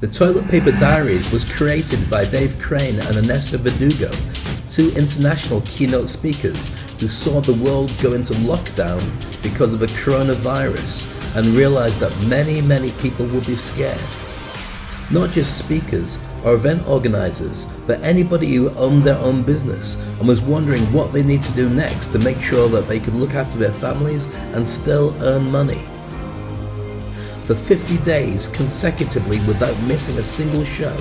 The Toilet Paper Diaries was created by Dave Crane and Ernesto Verdugo, two international keynote speakers who saw the world go into lockdown because of a coronavirus and realized that many people would be scared. Not just speakers or event organizers, but anybody who owned their own business and was wondering what they need to do next to make sure that they could look after their families and still earn money. For 50 days consecutively without missing a single show,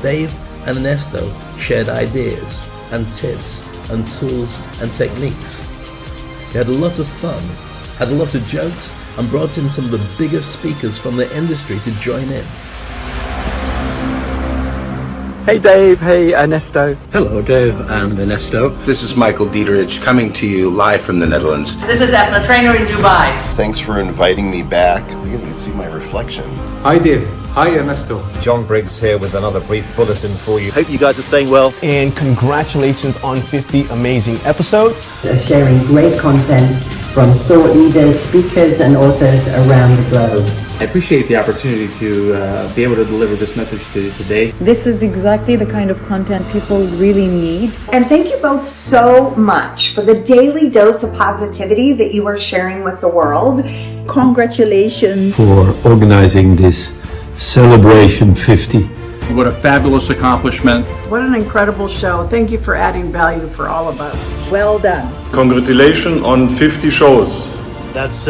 Dave and Ernesto shared ideas and tips and tools and techniques. They had a lot of fun, had a lot of jokes, and brought in some of the biggest speakers from the industry to join in. Hey Dave, hey Ernesto. Hello Dave and Ernesto. This is Michael Dieterich coming to you live from the Netherlands. This is Ethna Trainer in Dubai. Thanks for inviting me back. I get to see my reflection. Hi Dave. Hi Ernesto. John Briggs here with another brief bulletin for you. Hope you guys are staying well. And congratulations on 50 amazing episodes. Sharing great content from thought leaders, speakers and authors around the globe. I appreciate the opportunity to be able to deliver this message to you today. This is exactly the kind of content people really need. And thank you both so much for the daily dose of positivity that you are sharing with the world. Congratulations for organizing this Celebration 50. What a fabulous accomplishment. What an incredible show. Thank you for adding value for all of us. Well done. Congratulations on 50 shows. That's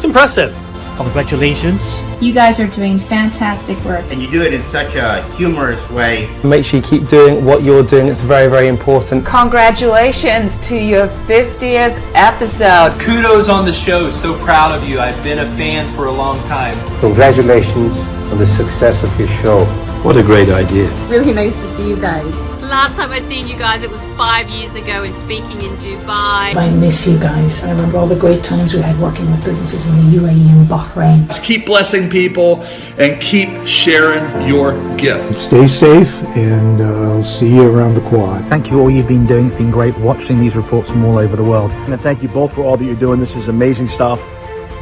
impressive. Congratulations. You guys are doing fantastic work. And you do it in such a humorous way. Make sure you keep doing what you're doing. It's very important. Congratulations to your 50th episode. Kudos on the show. So proud of you. I've been a fan for a long time. Congratulations on the success of your show. What a great idea. Really nice to see you guys. Last time I seen you guys, it was 5 years ago in speaking in Dubai. I miss you guys. I remember all the great times we had working with businesses in the UAE and Bahrain. Just keep blessing people and keep sharing your gift. Stay safe and I'll see you around the quad. Thank you all you've been doing. It's been great watching these reports from all over the world. And thank you both for all that you're doing. This is amazing stuff.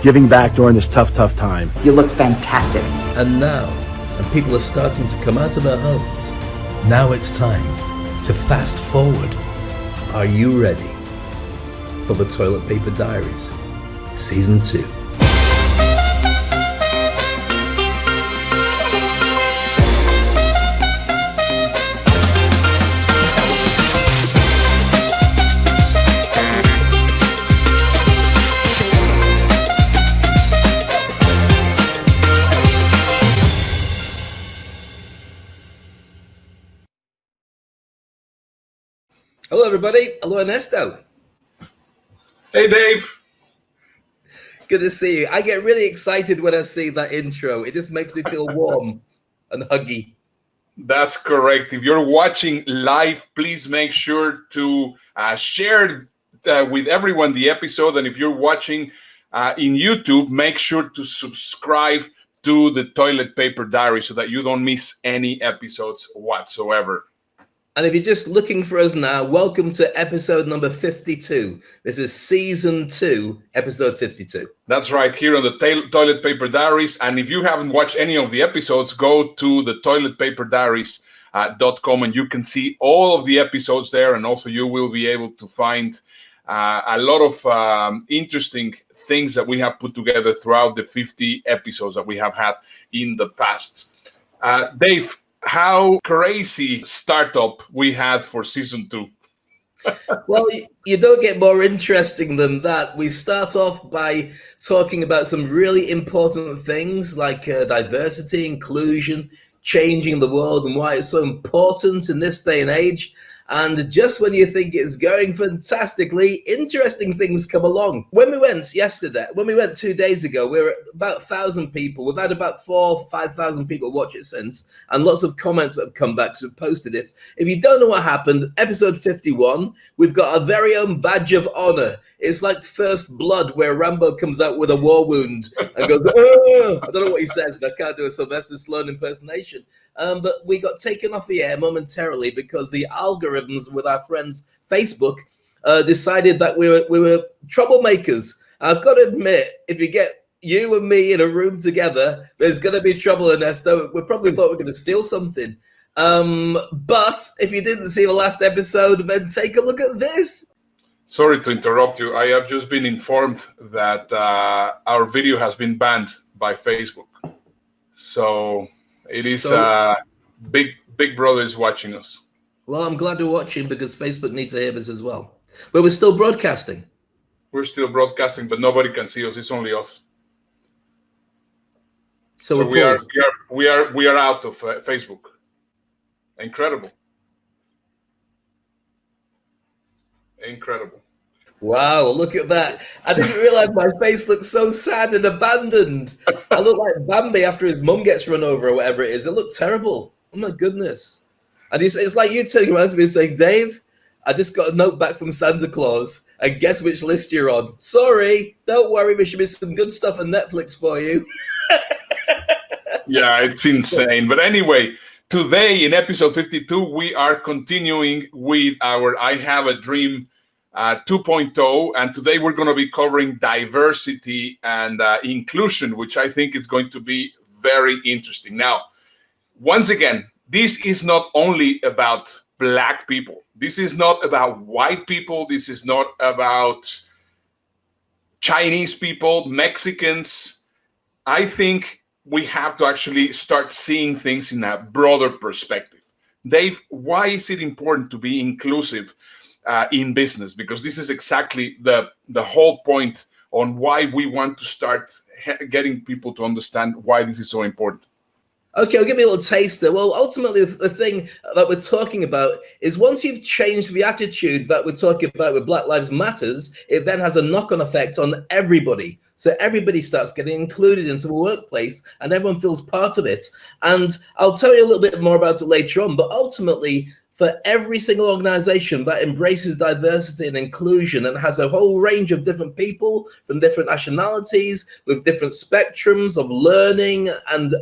Giving back during this tough time. You look fantastic. And now, people are starting to come out of their homes. Now it's time to fast forward. Are you ready for the Toilet Paper Diaries, Season 2? Hello, everybody. Hello, Ernesto. Hey, Dave. Good to see you. I get really excited when I see that intro. It just makes me feel warm and huggy. That's correct. If you're watching live, please make sure to share with everyone the episode. And if you're watching in YouTube, make sure to subscribe to the Toilet Paper Diary so that you don't miss any episodes whatsoever. And if you're just looking for us now, welcome to episode number 52. This is season 2, episode 52. That's right, here on the Toilet Paper Diaries. And if you haven't watched any of the episodes, go to the toiletpaperdiaries.com and you can see all of the episodes there. And also you will be able to find a lot of interesting things that we have put together throughout the 50 episodes that we have had in the past. Dave, how crazy startup we had for season 2. Well, you don't get more interesting than that. We start off by talking about some really important things like diversity, inclusion, changing the world and why it's so important in this day and age. And just when you think it's going fantastically, interesting things come along. When we went 2 days ago, we were at about 1,000 people. We've had about 4,000 or 5,000 people watch it since, and lots of comments have come back, so we've posted it. If you don't know what happened, episode 51, we've got our very own badge of honor. It's like First Blood, where Rambo comes out with a war wound and goes, oh! I don't know what he says, and I can't do a Sylvester Stallone impersonation. But we got taken off the air momentarily because the algorithms with our friends Facebook decided that we were troublemakers. I've got to admit, if you get you and me in a room together, there's going to be trouble, Ernesto. We probably thought we were going to steal something. But if you didn't see the last episode, then take a look at this. Sorry to interrupt you. I have just been informed that our video has been banned by Facebook. So it is Big Brother is watching us. Well, I'm glad you're watching because Facebook needs to hear this as well. But we're still broadcasting. We're still broadcasting, but nobody can see us. It's only us. So we are out of Facebook. Incredible. Wow, look at that. I didn't realize my face looked so sad and abandoned. I look like Bambi after his mum gets run over or whatever it is. It looked terrible. Oh my goodness. And it's like you turning around to me and saying, Dave, I just got a note back from Santa Claus and guess which list you're on. Sorry, don't worry, there should be some good stuff on Netflix for you. Yeah, it's insane. But anyway, today in episode 52, we are continuing with our I Have a Dream 2.0. And today we're going to be covering diversity and inclusion, which I think is going to be very interesting. Now, once again, this is not only about Black people. This is not about white people. This is not about Chinese people, Mexicans. I think we have to actually start seeing things in a broader perspective. Dave, why is it important to be inclusive in business? Because this is exactly the whole point on why we want to start getting people to understand why this is so important. Okay, I'll give you a little taster. Well, ultimately, the thing that we're talking about is once you've changed the attitude that we're talking about with Black Lives Matters, it then has a knock-on effect on everybody. So everybody starts getting included into the workplace and everyone feels part of it. And I'll tell you a little bit more about it later on, but ultimately, for every single organization that embraces diversity and inclusion and has a whole range of different people from different nationalities with different spectrums of learning and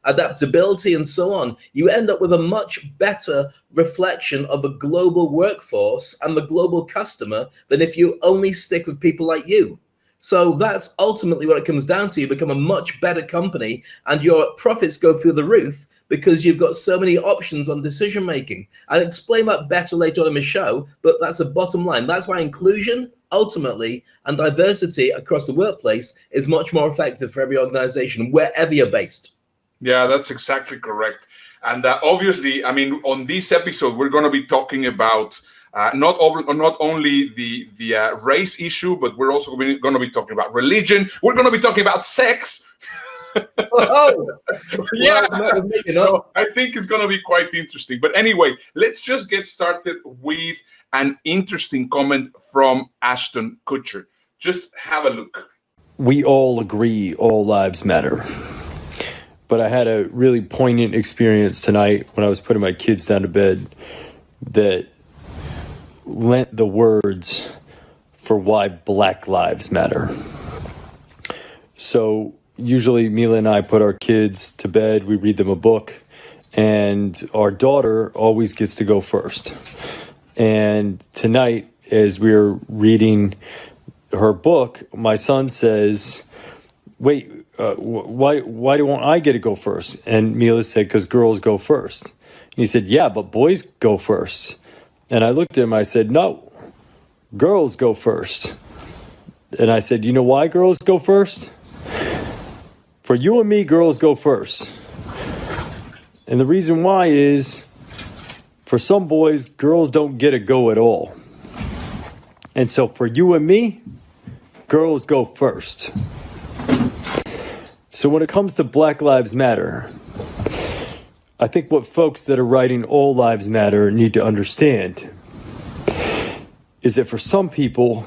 adaptability and so on, you end up with a much better reflection of a global workforce and the global customer than if you only stick with people like you. So that's ultimately what it comes down to. You become a much better company and your profits go through the roof because you've got so many options on decision making. I'll explain that better later on in the show, but that's the bottom line. That's why inclusion ultimately and diversity across the workplace is much more effective for every organization, wherever you're based. Yeah, that's exactly correct. And obviously, I mean, on this episode, we're going to be talking about not only the race issue, but we're also going to be talking about religion. We're going to be talking about sex. Yeah, so I think it's going to be quite interesting. But anyway, let's just get started with an interesting comment from Ashton Kutcher. Just have a look. We all agree all lives matter. But I had a really poignant experience tonight when I was putting my kids down to bed that lent the words for why Black Lives Matter. So usually Mila and I put our kids to bed, we read them a book, and our daughter always gets to go first. And tonight, as we were reading her book, my son says, wait, why don't I get to go first? And Mila said, because girls go first. And he said, yeah, but boys go first. And I looked at him, I said, no, girls go first. And I said, you know why girls go first? For you and me, girls go first. And the reason why is, for some boys, girls don't get a go at all. And so for you and me, girls go first. So when it comes to Black Lives Matter, I think what folks that are writing All Lives Matter need to understand is that for some people,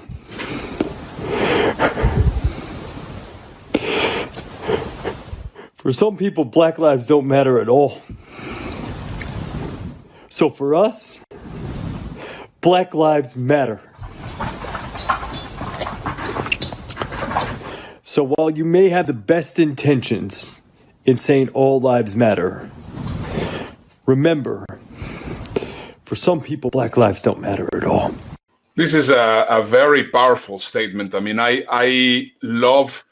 Black lives don't matter at all. So for us, Black lives matter. So while you may have the best intentions in saying all lives matter, remember, for some people, Black lives don't matter at all. This is a very powerful statement. I mean, I love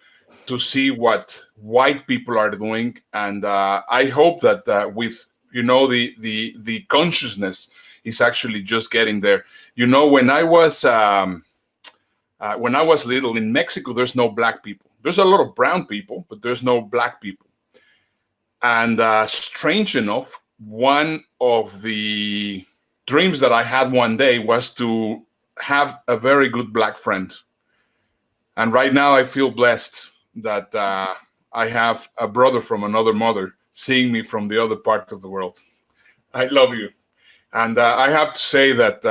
to see what white people are doing, and I hope that with the consciousness is actually just getting there. When I was little in Mexico, there's no black people. There's a lot of brown people, but there's no black people. And strange enough, one of the dreams that I had one day was to have a very good black friend. And right now I feel blessed that I have a brother from another mother seeing me from the other part of the world. I love you. And I have to say that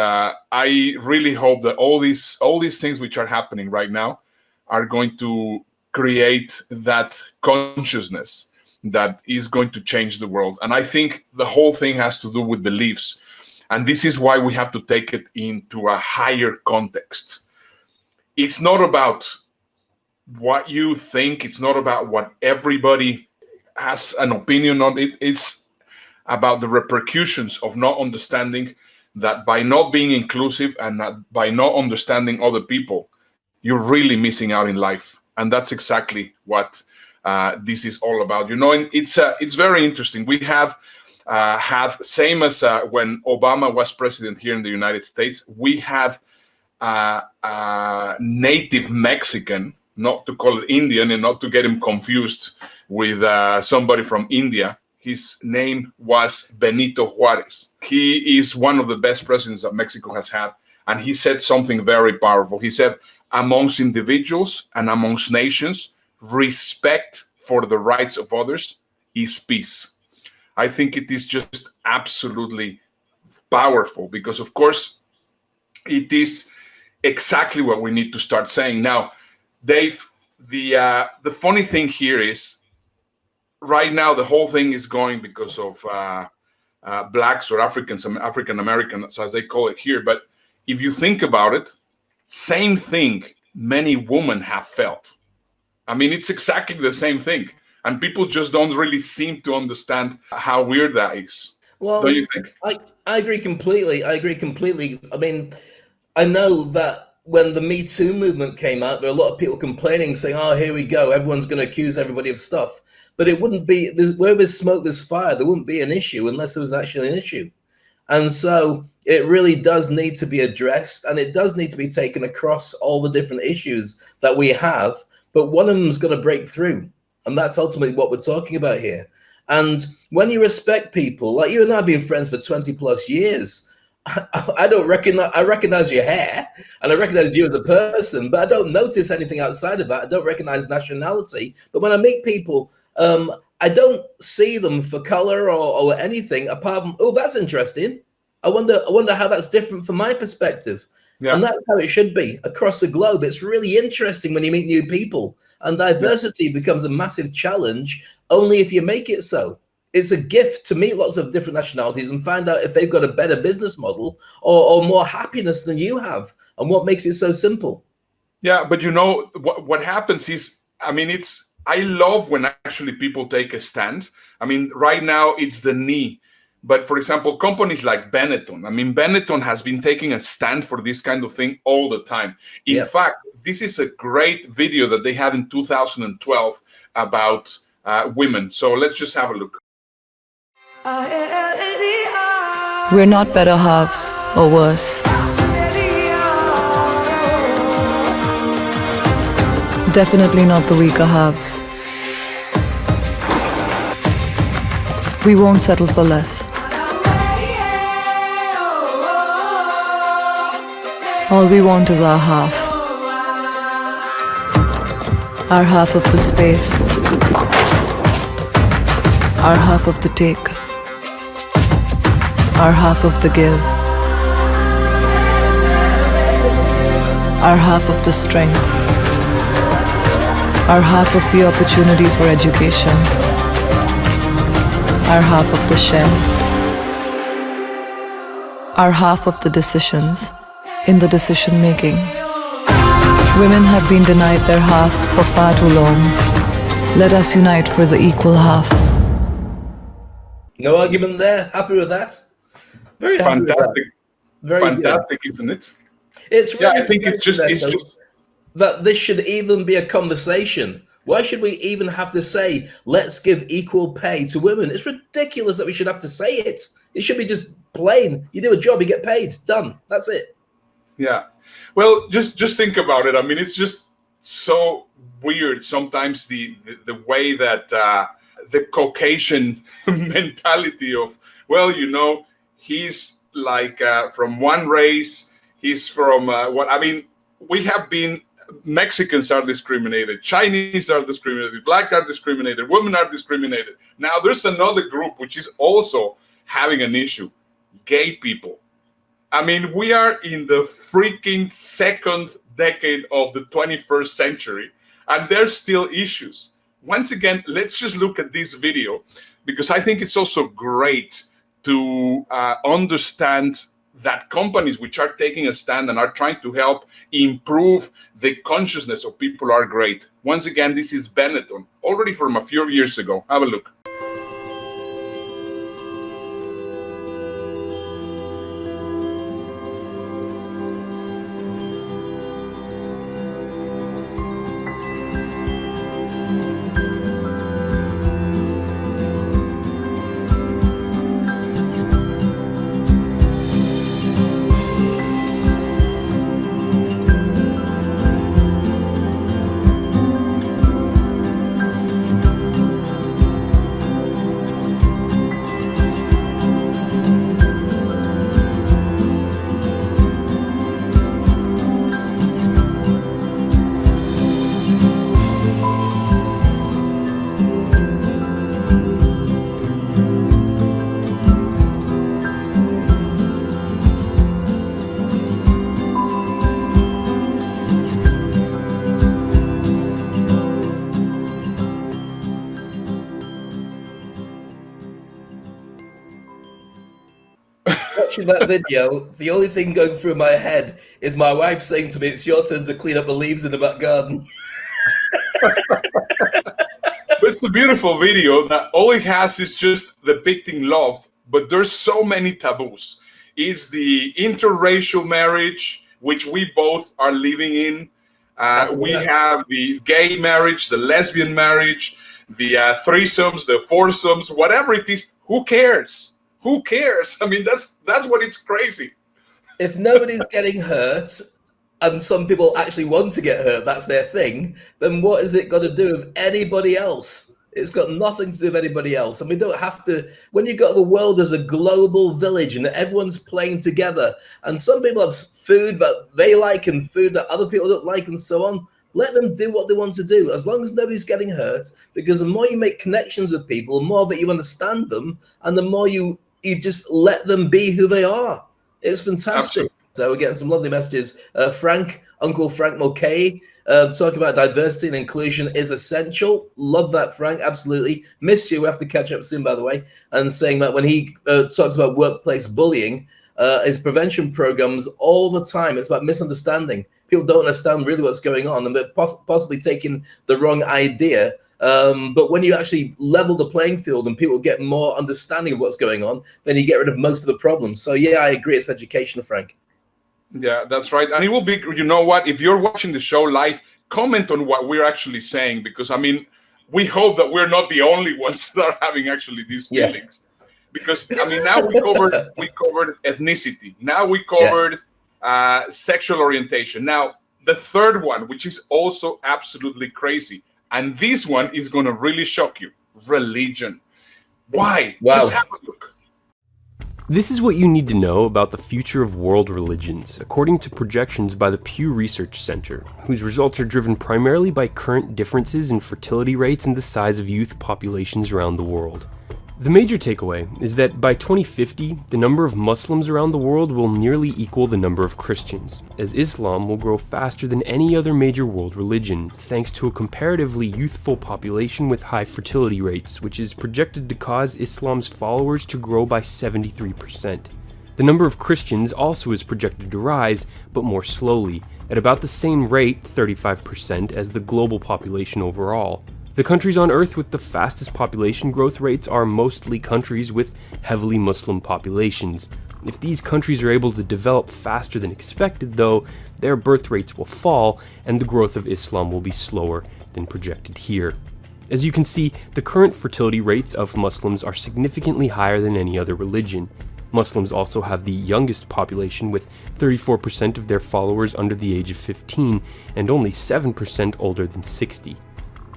I really hope that all these things which are happening right now are going to create that consciousness that is going to change the world. And I think the whole thing has to do with beliefs. And this is why we have to take it into a higher context. It's not about what you think. It's not about what everybody has an opinion on. It's about the repercussions of not understanding that by not being inclusive and by not understanding other people, you're really missing out in life. And that's exactly what this is all about. And it's very interesting. We have had, same as when Obama was president here in the United States, we had native Mexican, not to call it Indian and not to get him confused with somebody from India. His name was Benito Juarez. He is one of the best presidents that Mexico has had. And he said something very powerful. He said, amongst individuals and amongst nations, respect for the rights of others is peace. I think it is just absolutely powerful because, of course, it is exactly what we need to start saying. Now, Dave, the funny thing here is right now the whole thing is going because of blacks or African Americans, as they call it here. But if you think about it, same thing many women have felt. I mean, it's exactly the same thing. And people just don't really seem to understand how weird that is. Well, don't you think? I agree completely. I mean, I know that when the Me Too movement came out, there were a lot of people complaining, saying, oh, here we go. Everyone's going to accuse everybody of stuff. But it wouldn't be, where there's smoke, there's fire. There wouldn't be an issue unless there was actually an issue. And so it really does need to be addressed, and it does need to be taken across all the different issues that we have. But one of them is going to break through. And that's ultimately what we're talking about here. And when you respect people, like you and I have been friends for 20 plus years, I recognize your hair and I recognize you as a person, but I don't notice anything outside of that. I don't recognize nationality. But when I meet people, I don't see them for color or anything apart from, oh, that's interesting. I wonder how that's different from my perspective. Yeah. And that's how it should be across the globe. It's really interesting when you meet new people, and diversity becomes a massive challenge only if you make it so. It's a gift to meet lots of different nationalities and find out if they've got a better business model or more happiness than you have, and what makes it so simple. Yeah, but what happens is, I mean, I love when actually people take a stand. I mean, right now it's the knee. But for example, companies like Benetton, I mean, Benetton has been taking a stand for this kind of thing all the time. In fact, this is a great video that they had in 2012 about women. So let's just have a look. We're not better halves or worse. Definitely not the weaker halves. We won't settle for less. All we want is our half. Our half of the space. Our half of the take. Our half of the give. Our half of the strength. Our half of the opportunity for education. Our half of the share. Our half of the decisions in the decision making. Women have been denied their half for far too long. Let us unite for the equal half. No argument there. Happy with that? Very happy fantastic. With that. Very fantastic, good. Isn't it? It's really I think it's just that this should even be a conversation Why should we even have to say, let's give equal pay to women? It's ridiculous that we should have to say it. It should be just plain. You do a job, you get paid. Done. That's it. Yeah. Well, just think about it. I mean, it's just so weird sometimes the way that the Caucasian mentality of, well, you know, he's like from one race, he's from we have been, Mexicans are discriminated, Chinese are discriminated, black are discriminated, women are discriminated. Now there's another group which is also having an issue, gay people. I mean, we are in the freaking second decade of the 21st century, and there's still issues. Once again, let's just look at this video, because I think it's also great to understand that companies which are taking a stand and are trying to help improve the consciousness of people are great. Once again, this is Benetton, already from a few years ago. Have a look. Watching that video, the only thing going through my head is my wife saying to me, it's your turn to clean up the leaves in the back garden. It's a beautiful video that all it has is just depicting love, but there's so many taboos. It's the interracial marriage, which we both are living in. We have the gay marriage, the lesbian marriage, the threesomes, the foursomes, whatever it is. Who cares? Who cares? I mean, that's what it's crazy. If nobody's getting hurt, and some people actually want to get hurt, that's their thing, then what is it got to do with anybody else? It's got nothing to do with anybody else. And we don't have to, when you've got the world as a global village and everyone's playing together, and some people have food that they like and food that other people don't like and so on, let them do what they want to do, as long as nobody's getting hurt, because the more you make connections with people, the more that you understand them, and the more you just let them be who they are. It's fantastic. Absolutely. So we're getting some lovely messages. Uncle Frank Mulcahy, talking about diversity and inclusion is essential. Love that, Frank. Absolutely. Miss you. We have to catch up soon, by the way. And saying that when he talks about workplace bullying, his prevention programs all the time, it's about misunderstanding. People don't understand really what's going on, and they're possibly taking the wrong idea. But when you actually level the playing field and people get more understanding of what's going on, then you get rid of most of the problems. So yeah, I agree. It's education, Frank. Yeah, that's right. And it will be, you know what, if you're watching the show live, comment on what we're actually saying, because I mean, we hope that we're not the only ones that are having actually these feelings. Yeah. Because I mean, now we covered ethnicity. Now we covered sexual orientation. Now the third one, which is also absolutely crazy, and this one is going to really shock you: religion. Why? Wow. Just have a look. This is what you need to know about the future of world religions, according to projections by the Pew Research Center, whose results are driven primarily by current differences in fertility rates and the size of youth populations around the world. The major takeaway is that by 2050, the number of Muslims around the world will nearly equal the number of Christians, as Islam will grow faster than any other major world religion, thanks to a comparatively youthful population with high fertility rates, which is projected to cause Islam's followers to grow by 73%. The number of Christians also is projected to rise, but more slowly, at about the same rate, 35%, as the global population overall. The countries on Earth with the fastest population growth rates are mostly countries with heavily Muslim populations. If these countries are able to develop faster than expected, though, their birth rates will fall and the growth of Islam will be slower than projected here. As you can see, the current fertility rates of Muslims are significantly higher than any other religion. Muslims also have the youngest population, with 34% of their followers under the age of 15 and only 7% older than 60.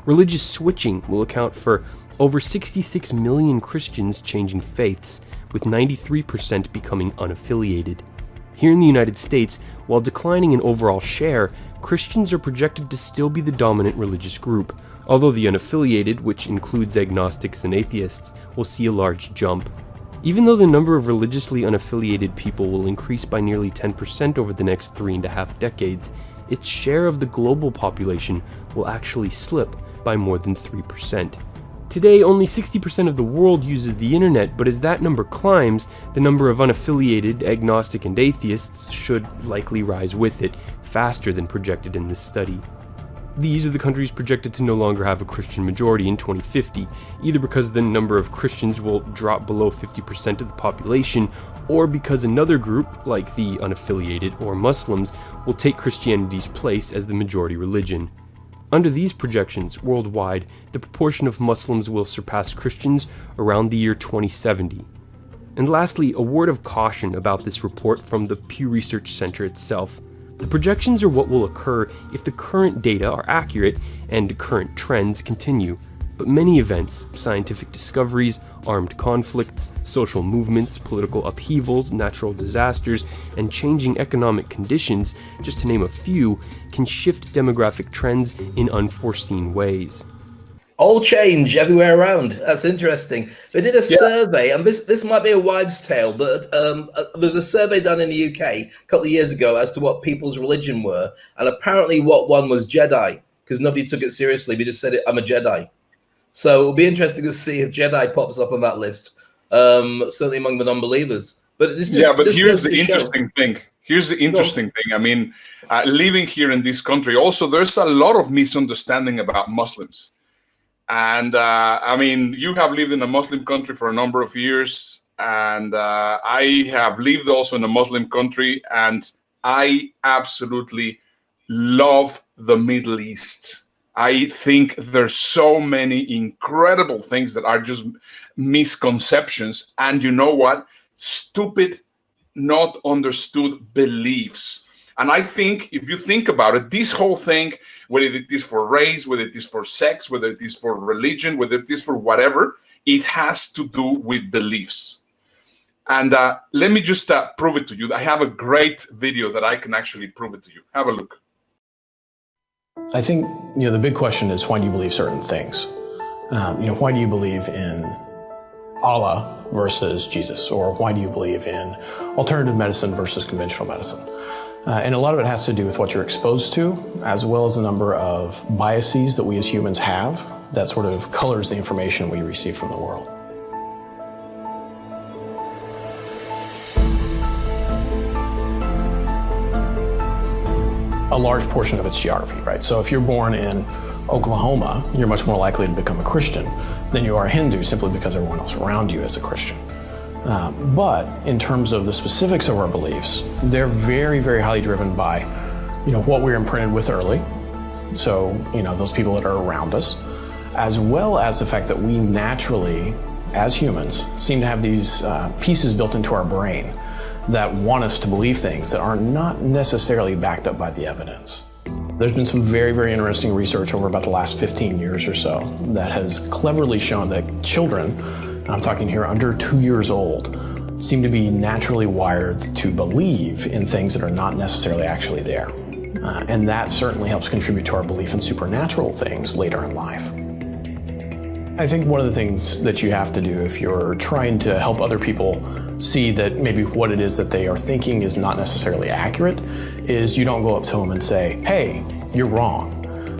Religious switching will account for over 66 million Christians changing faiths, with 93% becoming unaffiliated. Here in the United States, while declining in overall share, Christians are projected to still be the dominant religious group, although the unaffiliated, which includes agnostics and atheists, will see a large jump. Even though the number of religiously unaffiliated people will increase by nearly 10% over the next 3.5 decades, its share of the global population will actually slip by more than 3%. Today, only 60% of the world uses the internet, but as that number climbs, the number of unaffiliated, agnostic, and atheists should likely rise with it, faster than projected in this study. These are the countries projected to no longer have a Christian majority in 2050, either because the number of Christians will drop below 50% of the population, or because another group, like the unaffiliated or Muslims, will take Christianity's place as the majority religion. Under these projections, worldwide, the proportion of Muslims will surpass Christians around the year 2070. And lastly, a word of caution about this report from the Pew Research Center itself. The projections are what will occur if the current data are accurate and current trends continue. But many events, scientific discoveries, armed conflicts, social movements, political upheavals, natural disasters, and changing economic conditions, just to name a few, can shift demographic trends in unforeseen ways. All change everywhere around. That's interesting. They did a survey, and this might be a wives' tale, but there's a survey done in the UK a couple of years ago as to what people's religion were, and apparently what one was Jedi, because nobody took it seriously. They just said, I'm a Jedi. So it'll be interesting to see if Jedi pops up on that list, certainly among the non-believers. But here's the interesting thing. Here's the interesting thing. I mean, living here in this country, also, there's a lot of misunderstanding about Muslims. And I mean, you have lived in a Muslim country for a number of years, and I have lived also in a Muslim country, and I absolutely love the Middle East. I think there's so many incredible things that are just misconceptions, and you know what? Stupid, not understood beliefs. And I think if you think about it, this whole thing, whether it is for race, whether it is for sex, whether it is for religion, whether it is for whatever, it has to do with beliefs. And let me just prove it to you. I have a great video that I can actually prove it to you. Have a look. I think, the big question is, why do you believe certain things? Why do you believe in Allah versus Jesus? Or why do you believe in alternative medicine versus conventional medicine? And a lot of it has to do with what you're exposed to, as well as a number of biases that we as humans have that sort of colors the information we receive from the world. A large portion of it's geography, right? So if you're born in Oklahoma, you're much more likely to become a Christian than you are a Hindu, simply because everyone else around you is a Christian. But in terms of the specifics of our beliefs, they're very, very highly driven by, what we're imprinted with early. So, those people that are around us, as well as the fact that we naturally, as humans, seem to have these pieces built into our brain that want us to believe things that are not necessarily backed up by the evidence. There's been some very, very interesting research over about the last 15 years or so that has cleverly shown that children, I'm talking here under 2 years old, seem to be naturally wired to believe in things that are not necessarily actually there. And that certainly helps contribute to our belief in supernatural things later in life. I think one of the things that you have to do if you're trying to help other people see that maybe what it is that they are thinking is not necessarily accurate is you don't go up to them and say, hey, you're wrong.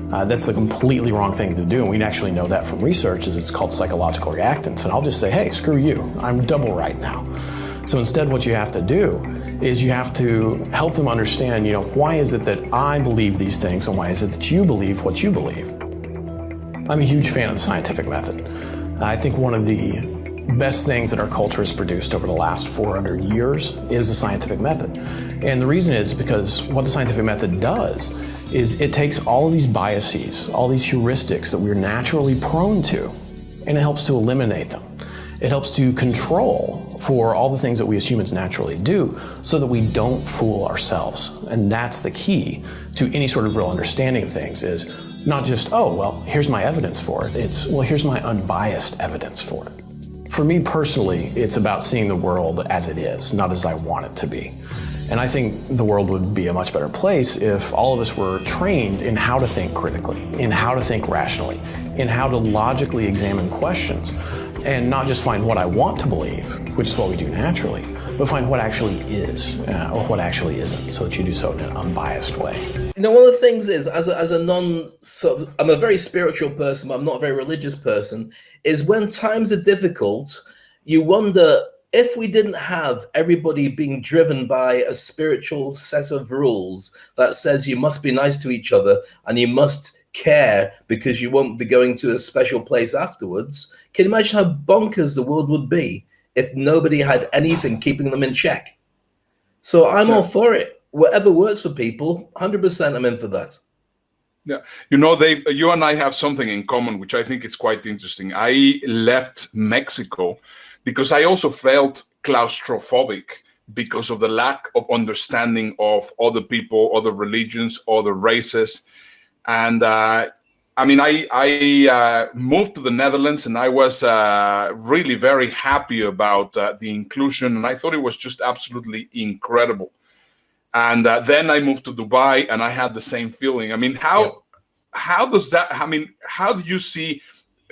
That's a completely wrong thing to do, and we actually know that from research, is it's called psychological reactance, and I'll just say, hey, screw you, I'm double right now. So instead what you have to do is you have to help them understand, why is it that I believe these things, and why is it that you believe what you believe? I'm a huge fan of the scientific method. I think one of the best things that our culture has produced over the last 400 years is the scientific method. And the reason is because what the scientific method does is it takes all of these biases, all these heuristics that we're naturally prone to, and it helps to eliminate them. It helps to control for all the things that we as humans naturally do so that we don't fool ourselves. And that's the key to any sort of real understanding of things, is not just, oh, well, here's my evidence for it. It's, well, here's my unbiased evidence for it. For me personally, it's about seeing the world as it is, not as I want it to be. And I think the world would be a much better place if all of us were trained in how to think critically, in how to think rationally, in how to logically examine questions, and not just find what I want to believe, which is what we do naturally, but find what actually is, or what actually isn't, so that you do so in an unbiased way. You know, one of the things is, as a I'm a very spiritual person, but I'm not a very religious person, is when times are difficult, you wonder, if we didn't have everybody being driven by a spiritual set of rules that says you must be nice to each other and you must care because you won't be going to a special place afterwards, can you imagine how bonkers the world would be if nobody had anything keeping them in check? So I'm all for it. Whatever works for people, 100% I'm in for that. Yeah, you know, Dave, you and I have something in common, which I think is quite interesting. I left Mexico because I also felt claustrophobic because of the lack of understanding of other people, other religions, other races. And I moved to the Netherlands, and I was really very happy about the inclusion, and I thought it was just absolutely incredible. And then I moved to Dubai, and I had the same feeling. I mean, how does that? I mean, how do you see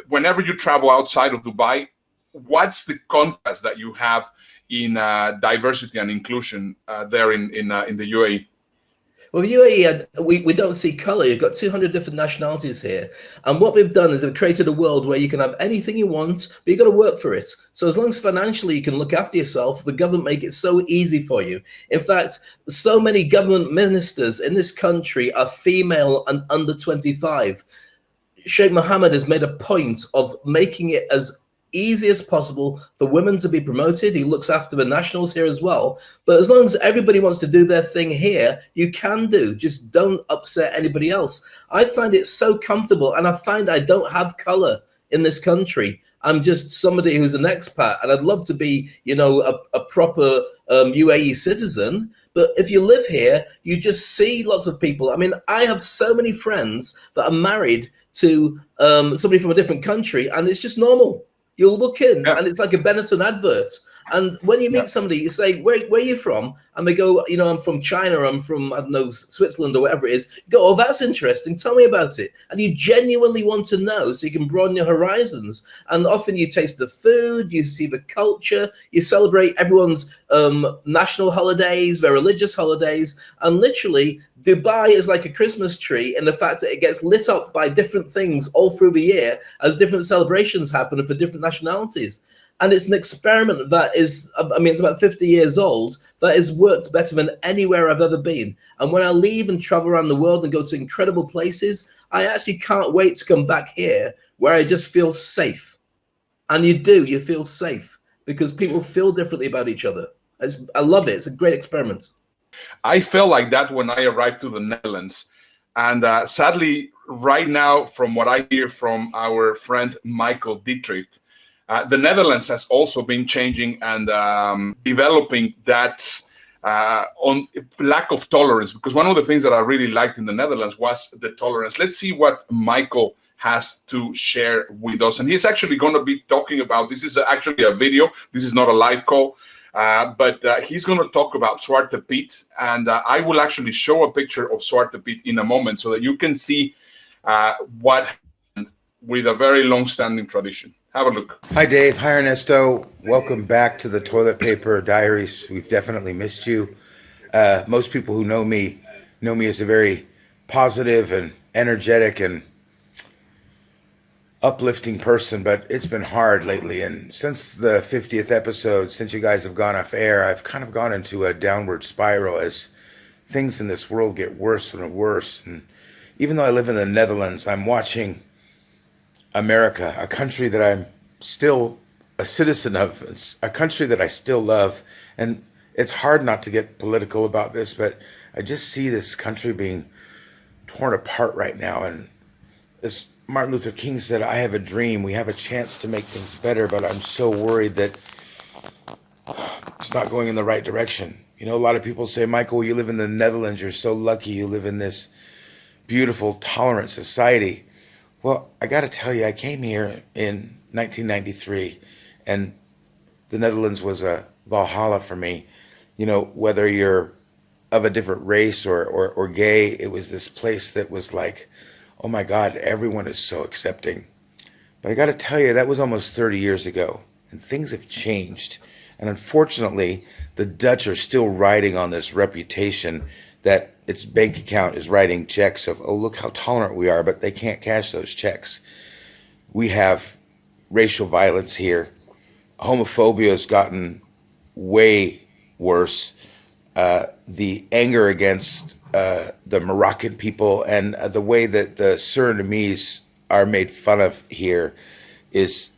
whenever you travel outside of Dubai? What's the contrast that you have in diversity and inclusion there in the UAE? Well, UAE, we don't see color. You've got 200 different nationalities here. And what we've done is we've created a world where you can have anything you want, but you've got to work for it. So as long as financially you can look after yourself, the government make it so easy for you. In fact, so many government ministers in this country are female and under 25. Sheikh Mohammed has made a point of making it as easy as possible for women to be promoted. He looks after the nationals here as well. But as long as everybody wants to do their thing here, you can do. Just don't upset anybody else. I find it so comfortable, and I find I don't have color in this country. I'm just somebody who's an expat, and I'd love to be, you know, a proper UAE citizen. But if you live here, you just see lots of people. I mean, I have so many friends that are married to somebody from a different country, and it's just normal. You'll look in, and it's like a Benetton advert. And when you meet somebody, you say, where are you from? And they go, you know, I'm from China, I'm from, I don't know, Switzerland or whatever it is. You go, oh, that's interesting. Tell me about it. And you genuinely want to know so you can broaden your horizons. And often you taste the food, you see the culture, you celebrate everyone's national holidays, their religious holidays. And literally, Dubai is like a Christmas tree in the fact that it gets lit up by different things all through the year as different celebrations happen for different nationalities. And it's an experiment that is, I mean, it's about 50 years old, that has worked better than anywhere I've ever been. And when I leave and travel around the world and go to incredible places, I actually can't wait to come back here where I just feel safe. And you feel safe because people feel differently about each other. I love it. It's a great experiment. I felt like that when I arrived to the Netherlands. And sadly, right now, from what I hear from our friend Michael Dietrich, the Netherlands has also been changing and developing that on lack of tolerance. Because one of the things that I really liked in the Netherlands was the tolerance. Let's see what Michael has to share with us. And he's actually going to be talking about, this is actually a video. This is not a live call. But he's going to talk about Zwarte Piet, and I will actually show a picture of Zwarte Piet in a moment so that you can see what happened with a very long-standing tradition. Have a look. Hi, Dave. Hi, Ernesto. Welcome back to the Toilet Paper Diaries. We've definitely missed you. Most people who know me as a very positive and energetic and uplifting person, but it's been hard lately. And since the 50th episode, since you guys have gone off air, I've kind of gone into a downward spiral as things in this world get worse and worse. And even though I live in the Netherlands, I'm watching America, a country that I'm still a citizen of, a country that I still love. And it's hard not to get political about this, but I just see this country being torn apart right now. And as Martin Luther King said, I have a dream. We have a chance to make things better, but I'm so worried that it's not going in the right direction. You know, a lot of people say, Michael, you live in the Netherlands. You're so lucky. You live in this beautiful, tolerant society. Well, I got to tell you, I came here in 1993, and the Netherlands was a Valhalla for me. You know, whether you're of a different race or gay, it was this place that was like, oh my God, everyone is so accepting. But I got to tell you, that was almost 30 years ago, and things have changed. And unfortunately, the Dutch are still riding on this reputation that its bank account is writing checks of, oh, look how tolerant we are, but they can't cash those checks. We have racial violence here. Homophobia has gotten way worse. The anger against the Moroccan people and the way that the Surinamese are made fun of here is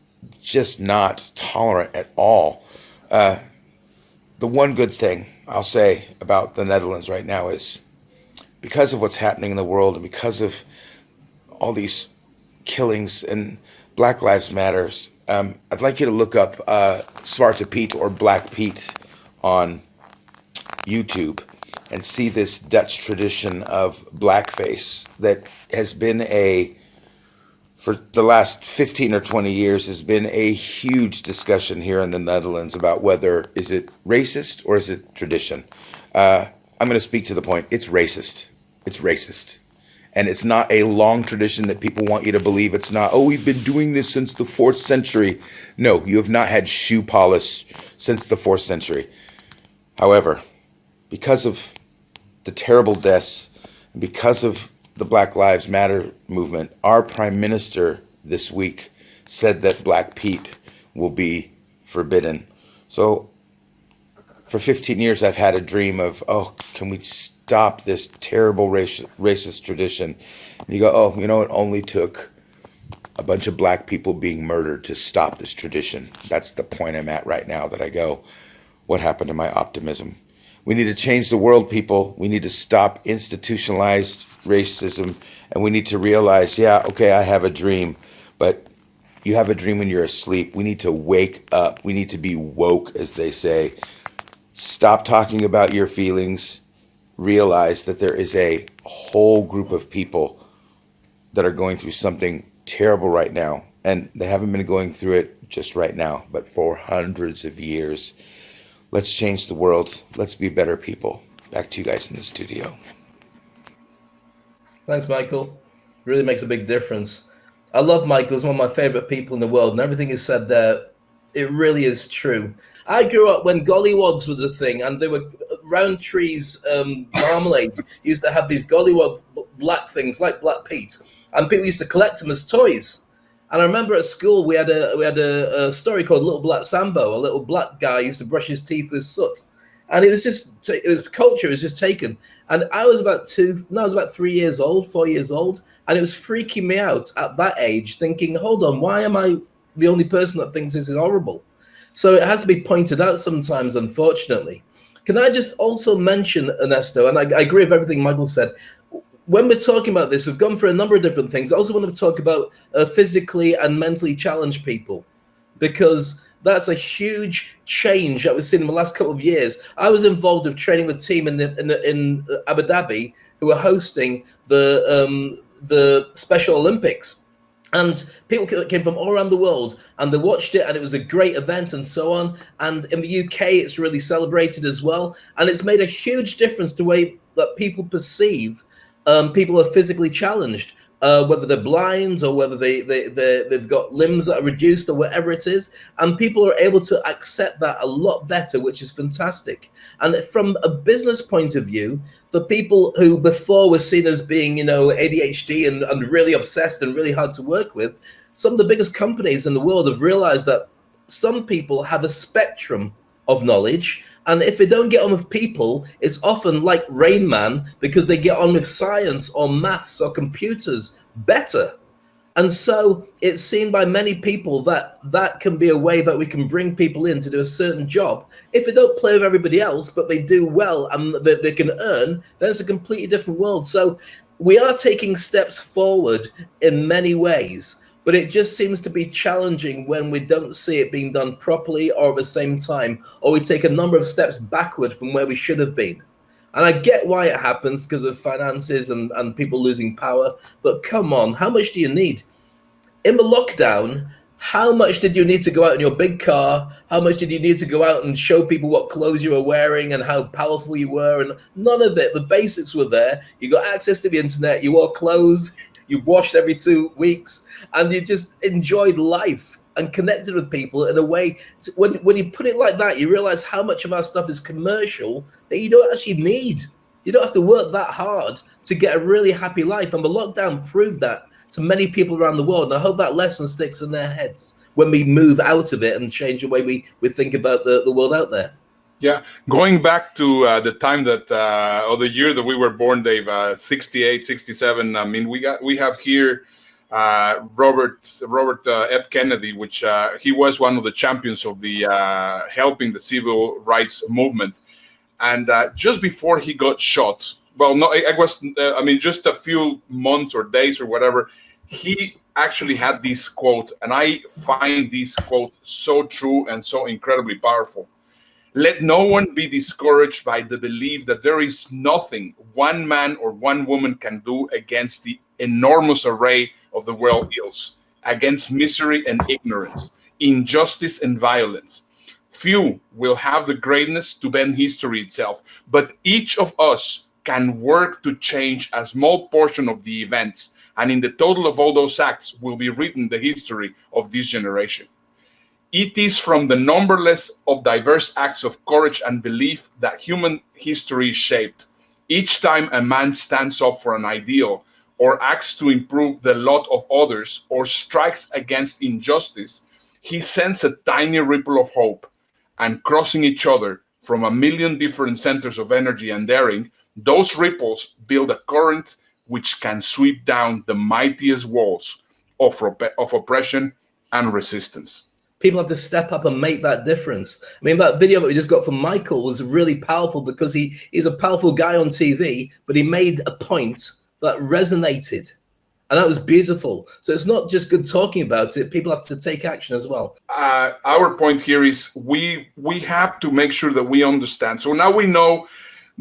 just not tolerant at all. The one good thing I'll say about the Netherlands right now is because of what's happening in the world and because of all these killings and Black Lives Matters, I'd like you to look up Zwarte Piet or Black Pete on YouTube and see this Dutch tradition of blackface that has been for the last 15 or 20 years, has been a huge discussion here in the Netherlands about whether is it racist or is it tradition. I'm going to speak to the point. It's racist. It's racist. And it's not a long tradition that people want you to believe. It's not, oh, we've been doing this since the 4th century. No, you have not had shoe polish since the 4th century. However, because of the terrible deaths, and because of the Black Lives Matter movement, our Prime Minister this week said that Black Pete will be forbidden. So for 15 years, I've had a dream of, oh, can we stop this terrible racist tradition? And you go, oh, you know, it only took a bunch of black people being murdered to stop this tradition. That's the point I'm at right now, that I go, what happened to my optimism? We need to change the world, people. We need to stop institutionalized racism, and we need to realize, yeah, okay, I have a dream, but you have a dream when you're asleep. We need to wake up. We need to be woke, as they say. Stop talking about your feelings. Realize that there is a whole group of people that are going through something terrible right now, and they haven't been going through it just right now, but for hundreds of years. Let's change the world. Let's be better people. Back to you guys in the studio. Thanks, Michael. Really makes a big difference. I love Michael. He's one of my favorite people in the world, and everything he said there, it really is true. I grew up when gollywogs was a thing, and there were Roundtree's marmalade used to have these gollywog black things like Black Pete, and people used to collect them as toys. And I remember at school we had a story called Little Black Sambo. A little black guy used to brush his teeth with soot, and it was just culture was just taken. And I was about 3 years old, 4 years old, and it was freaking me out at that age, thinking, hold on, why am I the only person that thinks this is horrible? So it has to be pointed out sometimes, unfortunately. Can I just also mention, Ernesto, and I agree with everything Michael said, when we're talking about this, we've gone through a number of different things. I also want to talk about physically and mentally challenged people, because that's a huge change that we've seen in the last couple of years. I was involved with training the team in Abu Dhabi who were hosting the Special Olympics. And people came from all around the world, and they watched it, and it was a great event and so on. And in the UK, it's really celebrated as well. And it's made a huge difference to the way that people perceive people who are physically challenged, whether they're blind or whether they've got limbs that are reduced or whatever it is. And people are able to accept that a lot better, which is fantastic. And from a business point of view, the people who before were seen as being, ADHD and really obsessed and really hard to work with, some of the biggest companies in the world have realized that some people have a spectrum of knowledge. And if they don't get on with people, it's often like Rain Man, because they get on with science or maths or computers better. And so it's seen by many people that that can be a way that we can bring people in to do a certain job. If they don't play with everybody else, but they do well and they can earn, then it's a completely different world. So we are taking steps forward in many ways, but it just seems to be challenging when we don't see it being done properly or at the same time, or we take a number of steps backward from where we should have been. And I get why it happens because of finances and people losing power, but come on, how much do you need? In the lockdown, how much did you need to go out in your big car? How much did you need to go out and show people what clothes you were wearing and how powerful you were? And none of it. The basics were there. You got access to the internet. You wore clothes. You washed every 2 weeks. And you just enjoyed life and connected with people in a way. When you put it like that, you realize how much of our stuff is commercial that you don't actually need. You don't have to work that hard to get a really happy life. And the lockdown proved that to many people around the world. And I hope that lesson sticks in their heads when we move out of it and change the way we think about the world out there. Yeah, going back to the time that, or the year that we were born, Dave, 68, 67. I mean, we have here Robert F. Kennedy, which he was one of the champions of the helping the civil rights movement. And just before he got shot, well, no, it was, I mean, just a few months or days or whatever, he actually had this quote, and I find this quote so true and so incredibly powerful. Let no one be discouraged by the belief that there is nothing one man or one woman can do against the enormous array of the world ills, against misery and ignorance, injustice and violence. Few will have the greatness to bend history itself, but each of us can work to change a small portion of the events, and in the total of all those acts will be written the history of this generation. It is from the numberless of diverse acts of courage and belief that human history is shaped. Each time a man stands up for an ideal, or acts to improve the lot of others, or strikes against injustice, he sends a tiny ripple of hope, and crossing each other from a million different centers of energy and daring, those ripples build a current which can sweep down the mightiest walls of oppression and resistance. People have to step up and make that difference. I mean, that video that we just got from Michael was really powerful because he's a powerful guy on TV, but he made a point that resonated. And that was beautiful. So it's not just good talking about it. People have to take action as well. Our point here is we have to make sure that we understand. So now we know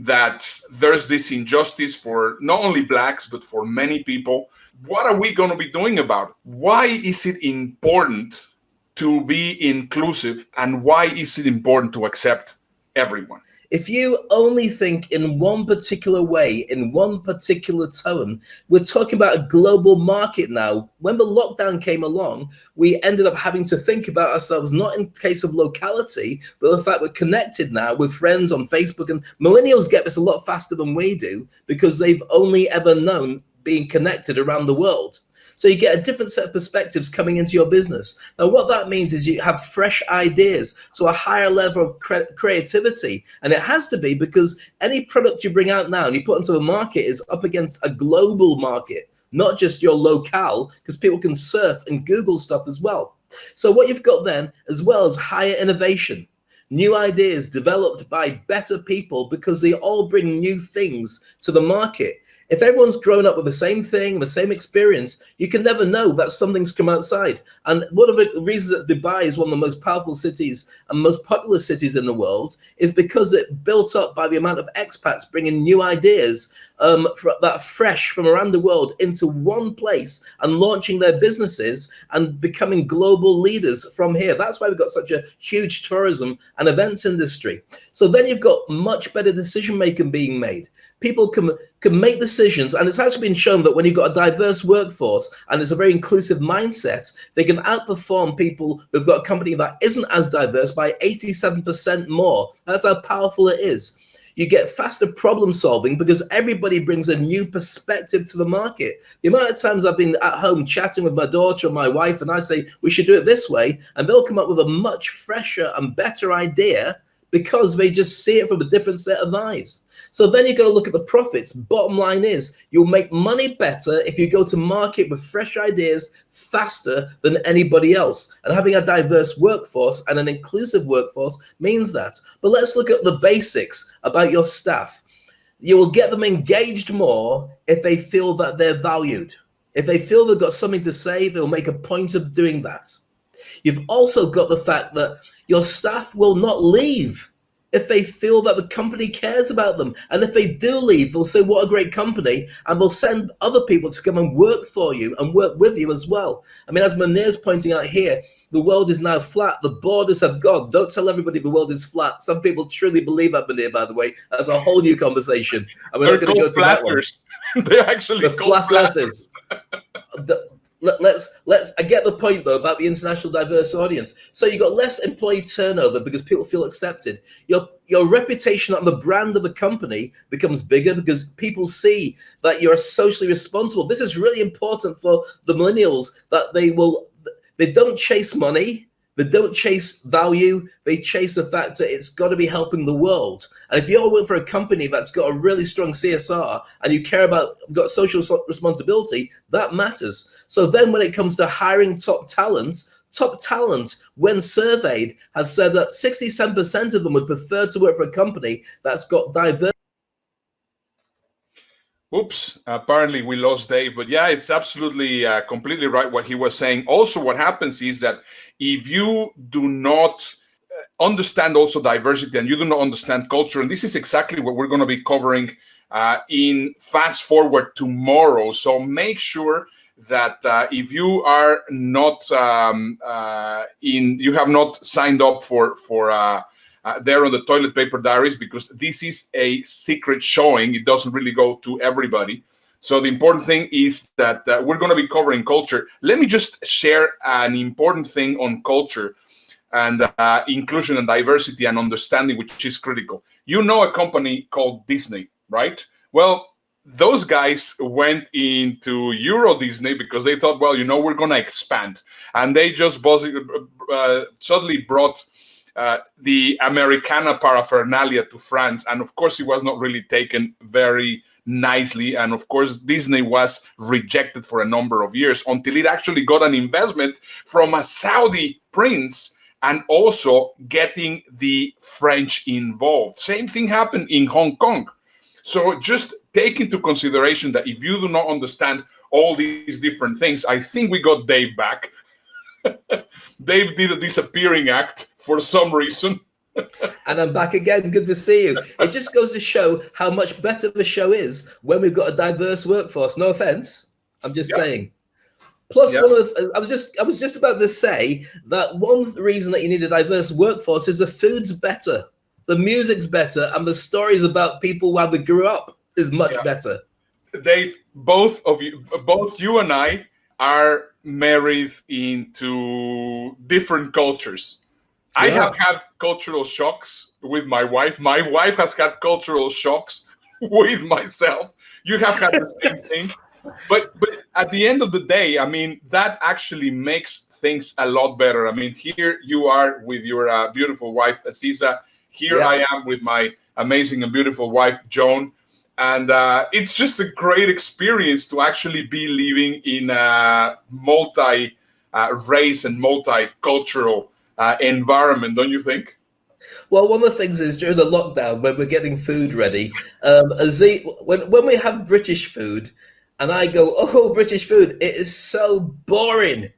that there's this injustice for not only blacks, but for many people. What are we going to be doing about it? Why is it important to be inclusive, and why is it important to accept everyone? If you only think in one particular way, in one particular tone, we're talking about a global market now. When the lockdown came along, we ended up having to think about ourselves, not in case of locality, but the fact we're connected now with friends on Facebook. And millennials get this a lot faster than we do because they've only ever known being connected around the world. So you get a different set of perspectives coming into your business. Now, what that means is you have fresh ideas, so a higher level of creativity. And it has to be because any product you bring out now and you put into the market is up against a global market, not just your locale, because people can surf and Google stuff as well. So what you've got then, as well as higher innovation, new ideas developed by better people because they all bring new things to the market. If everyone's grown up with the same thing, the same experience, you can never know that something's come outside. And one of the reasons that Dubai is one of the most powerful cities and most popular cities in the world is because it built up by the amount of expats bringing new ideas that fresh from around the world into one place and launching their businesses and becoming global leaders from here. That's why we've got such a huge tourism and events industry. So then you've got much better decision making being made. People can make decisions, and it's actually been shown that when you've got a diverse workforce and it's a very inclusive mindset, they can outperform people who've got a company that isn't as diverse by 87% more. That's how powerful it is. You get faster problem solving because everybody brings a new perspective to the market. The amount of times I've been at home chatting with my daughter or my wife and I say, we should do it this way, and they'll come up with a much fresher and better idea because they just see it from a different set of eyes. So then you've got to look at the profits. Bottom line is you'll make money better if you go to market with fresh ideas faster than anybody else. And having a diverse workforce and an inclusive workforce means that. But let's look at the basics about your staff. You will get them engaged more if they feel that they're valued. If they feel they've got something to say, they'll make a point of doing that. You've also got the fact that your staff will not leave if they feel that the company cares about them. And if they do leave, they'll say, what a great company, and they'll send other people to come and work for you and work with you as well. I mean, as Munir's pointing out here, the world is now flat. The borders have gone. Don't tell everybody the world is flat. Some people truly believe that, Munir, by the way. That's a whole new conversation. And we're not going to go to that one. They're actually the flat earthers. I get the point though about the international diverse audience. So you got less employee turnover because people feel accepted. Your reputation and the brand of a company becomes bigger because people see that you're socially responsible. This is really important for the millennials, that they don't chase money. They don't chase value. They chase the fact that it's got to be helping the world. And if you're working for a company that's got a really strong CSR and you care about, got social responsibility, that matters. So then when it comes to hiring top talent, when surveyed, have said that 67% of them would prefer to work for a company that's got diverse. Oops, apparently we lost Dave, but yeah, it's absolutely completely right what he was saying. Also, what happens is that if you do not understand also diversity and you do not understand culture, and this is exactly what we're going to be covering in Fast Forward tomorrow. So make sure that if you are not you have not signed up for there on the Toilet Paper Diaries, because this is a secret showing. It doesn't really go to everybody. So the important thing is that we're going to be covering culture. Let me just share an important thing on culture and inclusion and diversity and understanding, which is critical. You know a company called Disney, right? Well, those guys went into Euro Disney because they thought, well, we're going to expand. And they just suddenly brought the Americana paraphernalia to France. And of course, it was not really taken very nicely. And of course, Disney was rejected for a number of years until it actually got an investment from a Saudi prince and also getting the French involved. Same thing happened in Hong Kong. So just take into consideration that if you do not understand all these different things, I think we got Dave back. Dave did a disappearing act for some reason. And I'm back again. Good to see you. It just goes to show how much better the show is when we've got a diverse workforce. No offense. I'm just saying. Plus, I was just about to say that one reason that you need a diverse workforce is the food's better, the music's better, and the stories about people how they grew up is much better. Dave, both you and I are married into different cultures. Yeah. I have had cultural shocks with my wife. My wife has had cultural shocks with myself. You have had the same thing. But at the end of the day, I mean, that actually makes things a lot better. I mean, here you are with your beautiful wife, Aziza. Here I am with my amazing and beautiful wife, Joan. And it's just a great experience to actually be living in a multi-race and multicultural environment, don't you think? Well, one of the things is during the lockdown, when we're getting food ready, when we have British food, and I go, oh, British food, it is so boring.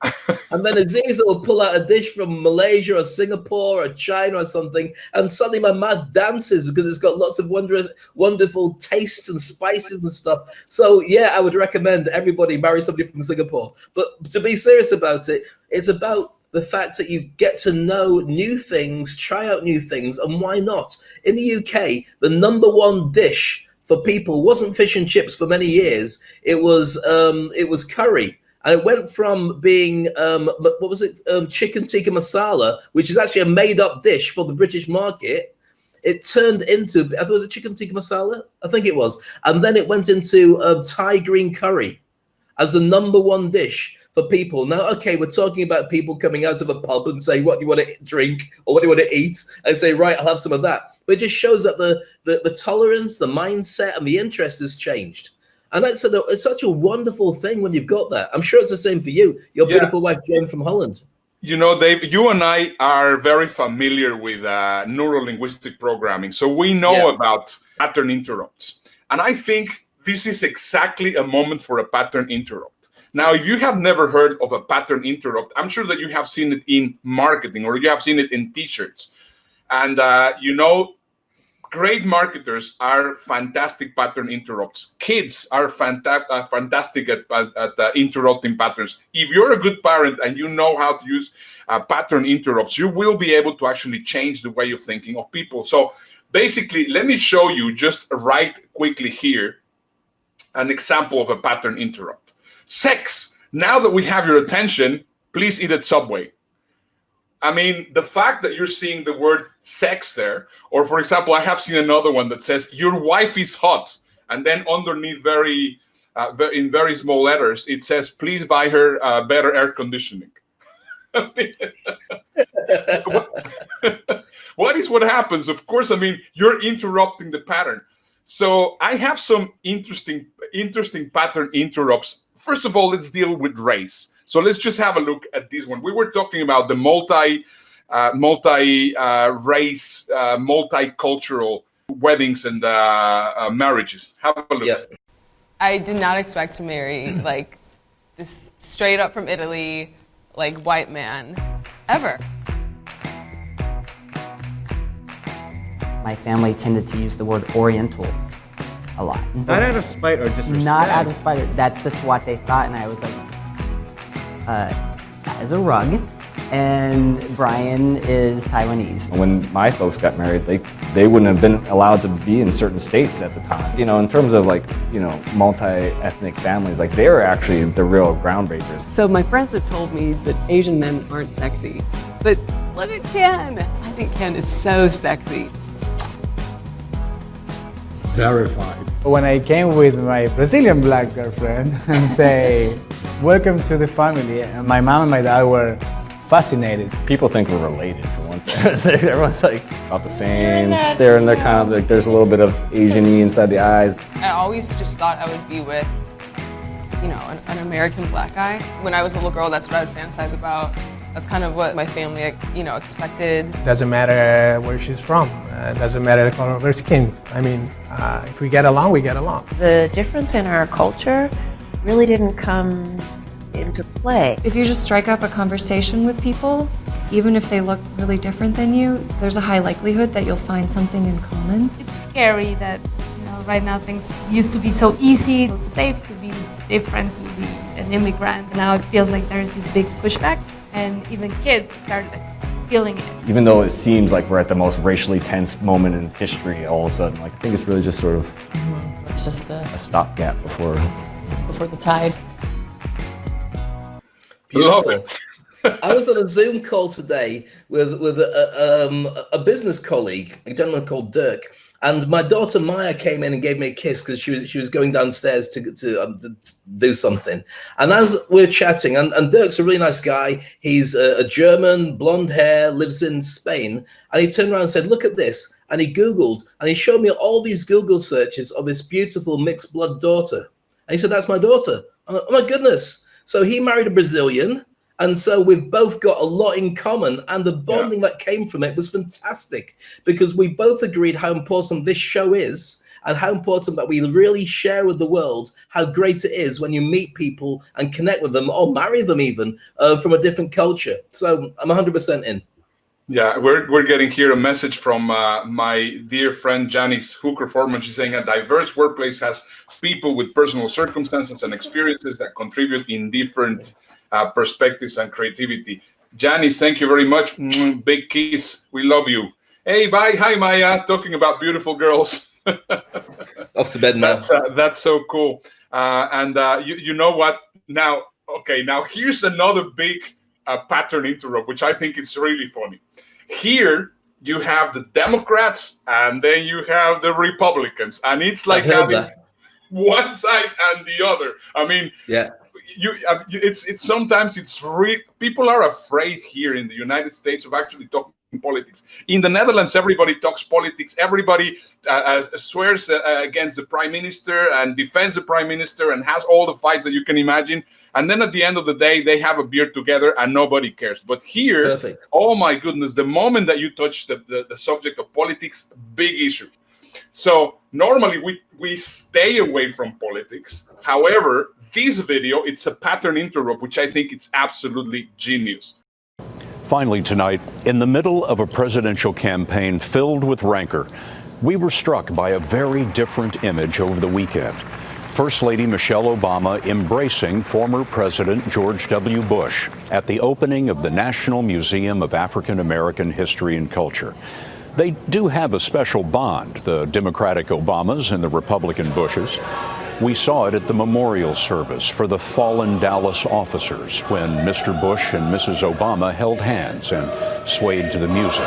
And then Aziza will pull out a dish from Malaysia or Singapore or China or something, and suddenly my mouth dances because it's got lots of wonderful tastes and spices and stuff. So, yeah, I would recommend everybody marry somebody from Singapore. But to be serious about it, it's about the fact that you get to know new things, try out new things, and why not? In the UK, the number one dish for people wasn't fish and chips for many years. It was curry. And it went from being, chicken tikka masala, which is actually a made-up dish for the British market. It turned into, I thought it was a chicken tikka masala? I think it was. And then it went into Thai green curry as the number one dish for people. Now, okay, we're talking about people coming out of a pub and saying, what do you want to drink or what do you want to eat? And say, right, I'll have some of that. But it just shows that the tolerance, the mindset, and the interest has changed. And it's such a wonderful thing when you've got that. I'm sure it's the same for you, your beautiful wife, Jane from Holland. You know, Dave, you and I are very familiar with neuro-linguistic programming. So we know about pattern interrupts. And I think this is exactly a moment for a pattern interrupt. Now, if you have never heard of a pattern interrupt, I'm sure that you have seen it in marketing or you have seen it in t-shirts. And, great marketers are fantastic pattern interrupts. Kids are fantastic at interrupting patterns. If you're a good parent and you know how to use pattern interrupts, you will be able to actually change the way of thinking of people. So basically, let me show you just right quickly here an example of a pattern interrupt. Sex. Now that we have your attention, please eat at Subway. I mean, the fact that you're seeing the word sex there, or for example, I have seen another one that says, your wife is hot. And then underneath in very small letters, it says, please buy her better air conditioning. What happens? Of course, I mean, you're interrupting the pattern. So I have some interesting pattern interrupts. First of all, let's deal with race. So let's just have a look at this one. We were talking about the multi-race, multicultural weddings and marriages. Have a look. Yeah. I did not expect to marry like this straight up from Italy, like white man, ever. My family tended to use the word Oriental a lot. Not out of spite or disrespect. Not out of spite. That's just what they thought, and I was like, that is a rug, and Brian is Taiwanese. When my folks got married, they wouldn't have been allowed to be in certain states at the time. You know, in terms of like, you know, multi-ethnic families, like they were actually the real groundbreakers. So my friends have told me that Asian men aren't sexy, but look at Ken. I think Ken is so sexy. Verified. When I came with my Brazilian black girlfriend and say, welcome to the family, and my mom and my dad were fascinated. People think we're related for one thing. Everyone's like about the same. They're kind of like, there's a little bit of Asian-y inside the eyes. I always just thought I would be with, you know, an American black guy. When I was a little girl, that's what I would fantasize about. That's kind of what my family, you know, expected. Doesn't matter where she's from. Doesn't matter the color of her skin. I mean, if we get along, we get along. The difference in our culture really didn't come into play. If you just strike up a conversation with people, even if they look really different than you, there's a high likelihood that you'll find something in common. It's scary that, you know, right now things used to be so easy, so safe to be different, to be an immigrant. Now it feels like there's this big pushback, and even kids started feeling it. Even though it seems like we're at the most racially tense moment in history, all of a sudden, like I think it's really just sort of it's just a stopgap before the tide. Beautiful. I was on a Zoom call today with a business colleague, a gentleman called Dirk, and my daughter Maya came in and gave me a kiss because she was going downstairs to do something. And as we're chatting, and Dirk's a really nice guy. He's a German, blonde hair, lives in Spain, and he turned around and said, "Look at this." And he Googled, and he showed me all these Google searches of his beautiful mixed blood daughter. And he said, "That's my daughter." I'm like, "Oh my goodness." So he married a Brazilian. And so we've both got a lot in common, and the bonding that came from it was fantastic because we both agreed how important this show is and how important that we really share with the world how great it is when you meet people and connect with them or marry them even from a different culture. So I'm 100% in. Yeah, we're getting here a message from my dear friend Janice Hooker-Foreman. She's saying a diverse workplace has people with personal circumstances and experiences that contribute in different perspectives and creativity. Janice, thank you very much. Big kiss. We love you. Hey, bye. Hi, Maya. Talking about beautiful girls. Off to bed now. That's so cool. You know what? Now here's another big pattern interrupt, which I think is really funny. Here you have the Democrats and then you have the Republicans, and it's like having one side and the other. I mean, yeah. It's sometimes people are afraid here in the United States of actually talking politics. In the Netherlands, everybody talks politics. Everybody swears against the prime minister and defends the prime minister and has all the fights that you can imagine. And then at the end of the day, they have a beer together and nobody cares. But here, perfect. Oh my goodness, the moment that you touch the subject of politics, big issue. So normally we stay away from politics. However, this video, it's a pattern interrupt, which I think it's absolutely genius. Finally tonight, in the middle of a presidential campaign filled with rancor, we were struck by a very different image over the weekend. First Lady Michelle Obama embracing former President George W. Bush at the opening of the National Museum of African American History and Culture. They do have a special bond, the Democratic Obamas and the Republican Bushes. We saw it at the memorial service for the fallen Dallas officers when Mr. Bush and Mrs. Obama held hands and swayed to the music.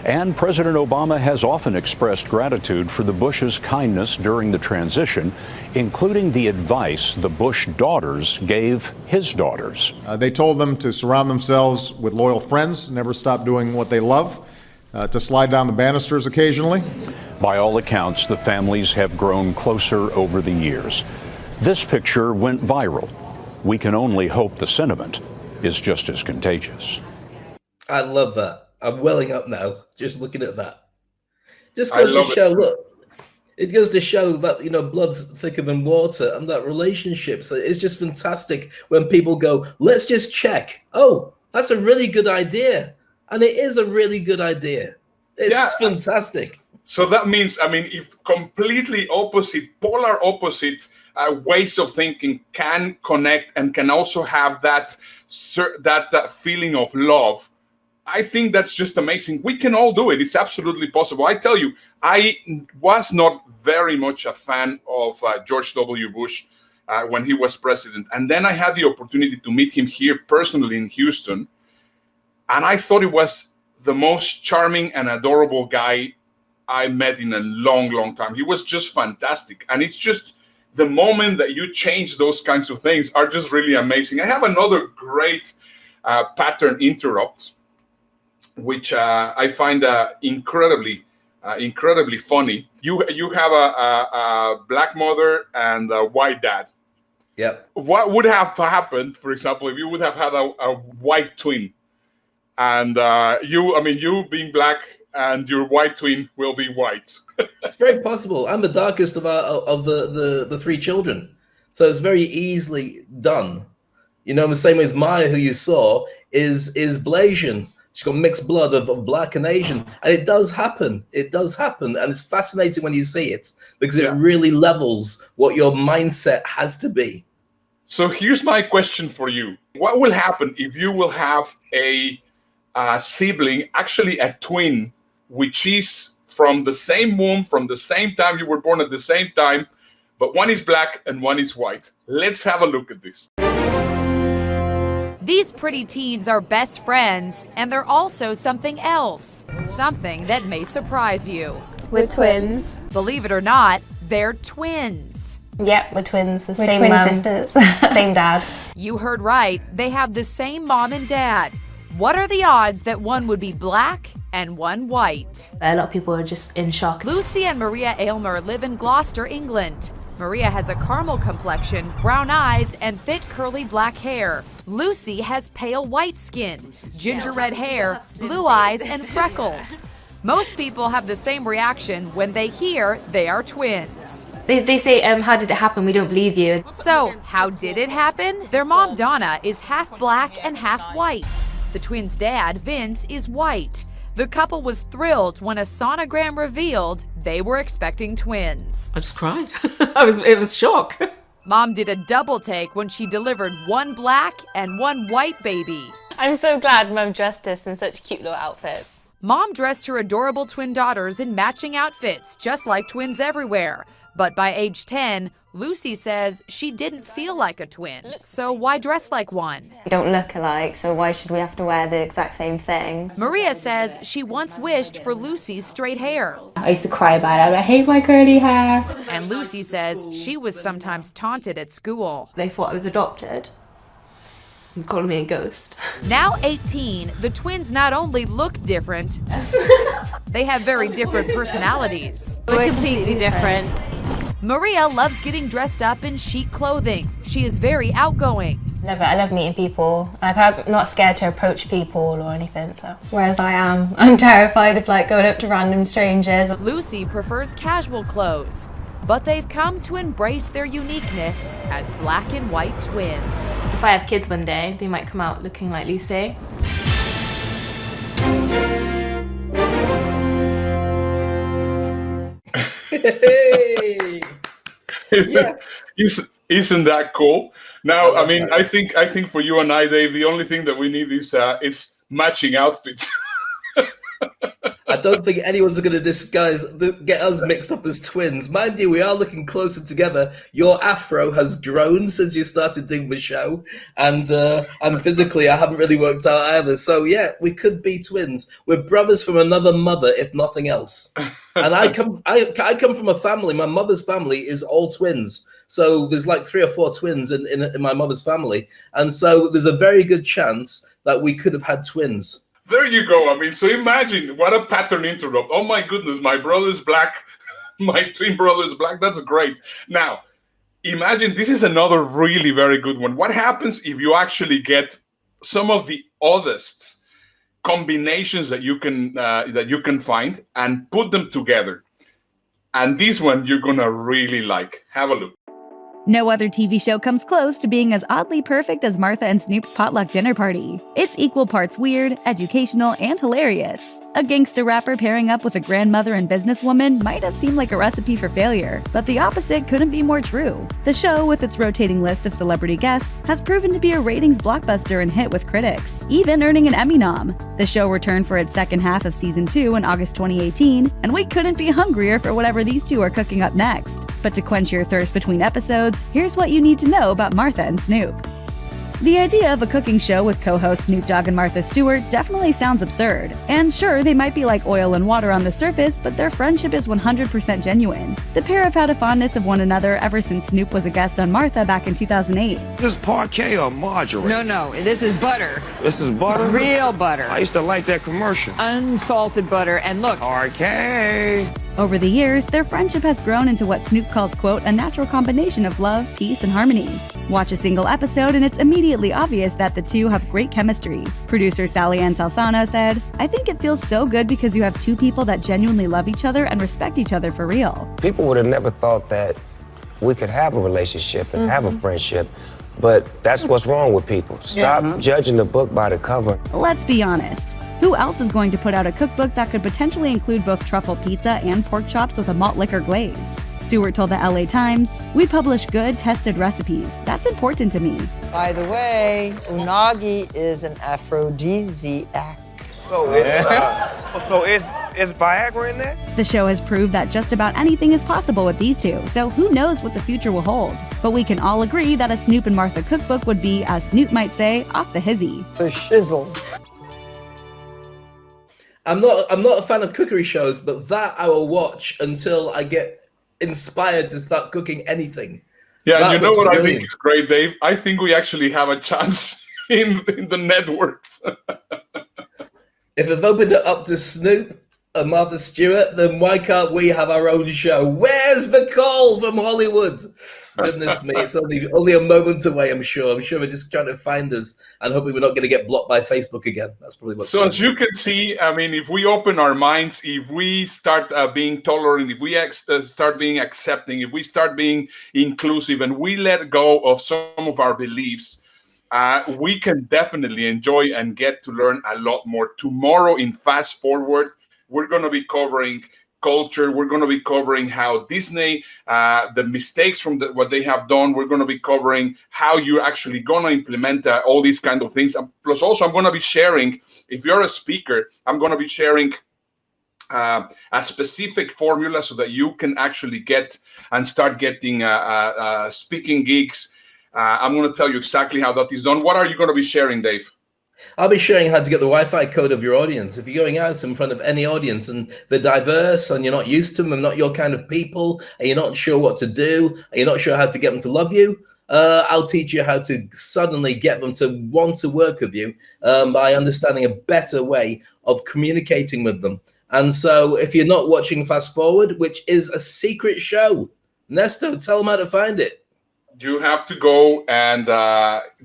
And President Obama has often expressed gratitude for the Bush's kindness during the transition, including the advice the Bush daughters gave his daughters. They told them to surround themselves with loyal friends, never stop doing what they love, to slide down the banisters occasionally. By all accounts, the families have grown closer over the years. This picture went viral. We can only hope the sentiment is just as contagious. I love that. I'm welling up now just looking at that. Just goes to show, look, it goes to show that, you know, blood's thicker than water, and that relationships, it's just fantastic when people go, let's just check. Oh, that's a really good idea. And it is a really good idea. It's fantastic. So that means, I mean, if completely opposite, polar opposite ways of thinking can connect and can also have that feeling of love, I think that's just amazing. We can all do it. It's absolutely possible. I tell you, I was not very much a fan of George W. Bush when he was president. And then I had the opportunity to meet him here personally in Houston. And I thought it was the most charming and adorable guy I met in a long, long time. He was just fantastic. And it's just the moment that you change those kinds of things are just really amazing. I have another great pattern interrupt, which I find incredibly funny. You have a black mother and a white dad. Yep. What would have happened, for example, if you would have had a white twin, and you being black and your white twin will be white? It's very possible. I'm the darkest of the three children, so it's very easily done. You know, the same way as Maya, who you saw, is Blasian. She's got mixed blood of black and Asian. And it does happen. It does happen. And it's fascinating when you see it because it really levels what your mindset has to be. So here's my question for you. What will happen if you will have a sibling, actually a twin, which is from the same womb, from the same time, you were born at the same time, but one is black and one is white? Let's have a look at this. These pretty teens are best friends, and they're also something else. Something that may surprise you. We're twins. Believe it or not, they're twins. Yep, we're twins. We're same twin mum, sisters. Same dad. You heard right. They have the same mom and dad. What are the odds that one would be black and one white? A lot of people are just in shock. Lucy and Maria Aylmer live in Gloucester, England. Maria has a caramel complexion, brown eyes, and thick curly black hair. Lucy has pale white skin, ginger red hair, blue eyes, and freckles. Most people have the same reaction when they hear they are twins. They say, how did it happen? We don't believe you. So, how did it happen? Their mom, Donna, is half black and half white. The twins' dad, Vince, is white. The couple was thrilled when a sonogram revealed they were expecting twins. I just cried. It was shock. Mom did a double take when she delivered one black and one white baby. I'm so glad Mum dressed us in such cute little outfits. Mom dressed her adorable twin daughters in matching outfits, just like twins everywhere. But by age 10, Lucy says she didn't feel like a twin, so why dress like one? We don't look alike, so why should we have to wear the exact same thing? Maria says she once wished for Lucy's straight hair. I used to cry about it. I hate my curly hair. And Lucy says she was sometimes taunted at school. They thought I was adopted. You're calling me a ghost. Now 18, the twins not only look different, they have very different personalities. We're completely different. Maria loves getting dressed up in chic clothing. She is very outgoing. I love meeting people. Like, I'm not scared to approach people or anything, so. Whereas I'm terrified of like going up to random strangers. Lucy prefers casual clothes, but they've come to embrace their uniqueness as black and white twins. If I have kids one day, they might come out looking like Lucy. Hey! Yes. Isn't that cool? Now, I mean, I think for you and I, Dave, the only thing that we need is matching outfits. I don't think anyone's going to get us mixed up as twins. Mind you, we are looking closer together. Your afro has grown since you started doing the show, and physically, I haven't really worked out either. So yeah, we could be twins. We're brothers from another mother, if nothing else. And I come from a family. My mother's family is all twins. So there's like 3 or 4 twins in my mother's family, and so there's a very good chance that we could have had twins. There you go. I mean, so imagine what a pattern interrupt. Oh my goodness, my brother's black, my twin brother's black. That's great. Now, imagine this is another really very good one. What happens if you actually get some of the oddest combinations that you can find and put them together? And this one you're gonna really like. Have a look. No other TV show comes close to being as oddly perfect as Martha and Snoop's potluck dinner party. It's equal parts weird, educational, and hilarious. A gangster rapper pairing up with a grandmother and businesswoman might have seemed like a recipe for failure, but the opposite couldn't be more true. The show, with its rotating list of celebrity guests, has proven to be a ratings blockbuster and hit with critics, even earning an Emmy nom. The show returned for its second half of Season 2 in August 2018, and we couldn't be hungrier for whatever these two are cooking up next. But to quench your thirst between episodes, here's what you need to know about Martha and Snoop. The idea of a cooking show with co-hosts Snoop Dogg and Martha Stewart definitely sounds absurd. And sure, they might be like oil and water on the surface, but their friendship is 100% genuine. The pair have had a fondness of one another ever since Snoop was a guest on Martha back in 2008. This is parquet or margarine? No, this is butter. This is butter? Real butter. I used to like that commercial. Unsalted butter, and look. Parquet. Over the years, their friendship has grown into what Snoop calls, quote, a natural combination of love, peace, and harmony. Watch a single episode and it's immediately obvious that the two have great chemistry. Producer Sally Ann Salsano said, "I think it feels so good because you have two people that genuinely love each other and respect each other for real." People would have never thought that we could have a relationship and have a friendship, but that's what's wrong with people. Stop judging the book by the cover. Let's be honest. Who else is going to put out a cookbook that could potentially include both truffle pizza and pork chops with a malt liquor glaze? Stewart told the LA Times, "We publish good, tested recipes. That's important to me." By the way, unagi is an aphrodisiac. So it's Viagra in there? The show has proved that just about anything is possible with these two, so who knows what the future will hold. But we can all agree that a Snoop and Martha cookbook would be, as Snoop might say, off the hizzy. For shizzle. I'm not a fan of cookery shows, but that I will watch until I get inspired to start cooking anything. Yeah, that you know what brilliant. I think is great, Dave? I think we actually have a chance in the networks. If they've opened it up to Snoop and Martha Stewart, then why can't we have our own show? Where's the call from Hollywood? Goodness me, it's only a moment away, I'm sure. I'm sure we're just trying to find us and hoping we're not going to get blocked by Facebook again. That's probably what's So as you can see, I mean, if we open our minds, if we start being tolerant, if we start being accepting, if we start being inclusive, and we let go of some of our beliefs, we can definitely enjoy and get to learn a lot more. Tomorrow in Fast Forward, we're going to be covering culture. We're going to be covering how Disney, the mistakes from what they have done. We're going to be covering how you're actually going to implement all these kind of things. Plus, also, I'm going to be sharing, if you're a speaker, I'm going to be sharing a specific formula so that you can actually get and start getting speaking gigs. I'm going to tell you exactly how that is done. What are you going to be sharing, Dave? I'll be showing how to get the Wi-Fi code of your audience. If you're going out in front of any audience and they're diverse and you're not used to them and not your kind of people and you're not sure what to do and you're not sure how to get them to love you, I'll teach you how to suddenly get them to want to work with you by understanding a better way of communicating with them. And so if you're not watching Fast Forward, which is a secret show, Ernesto, tell them how to find it. You have to go and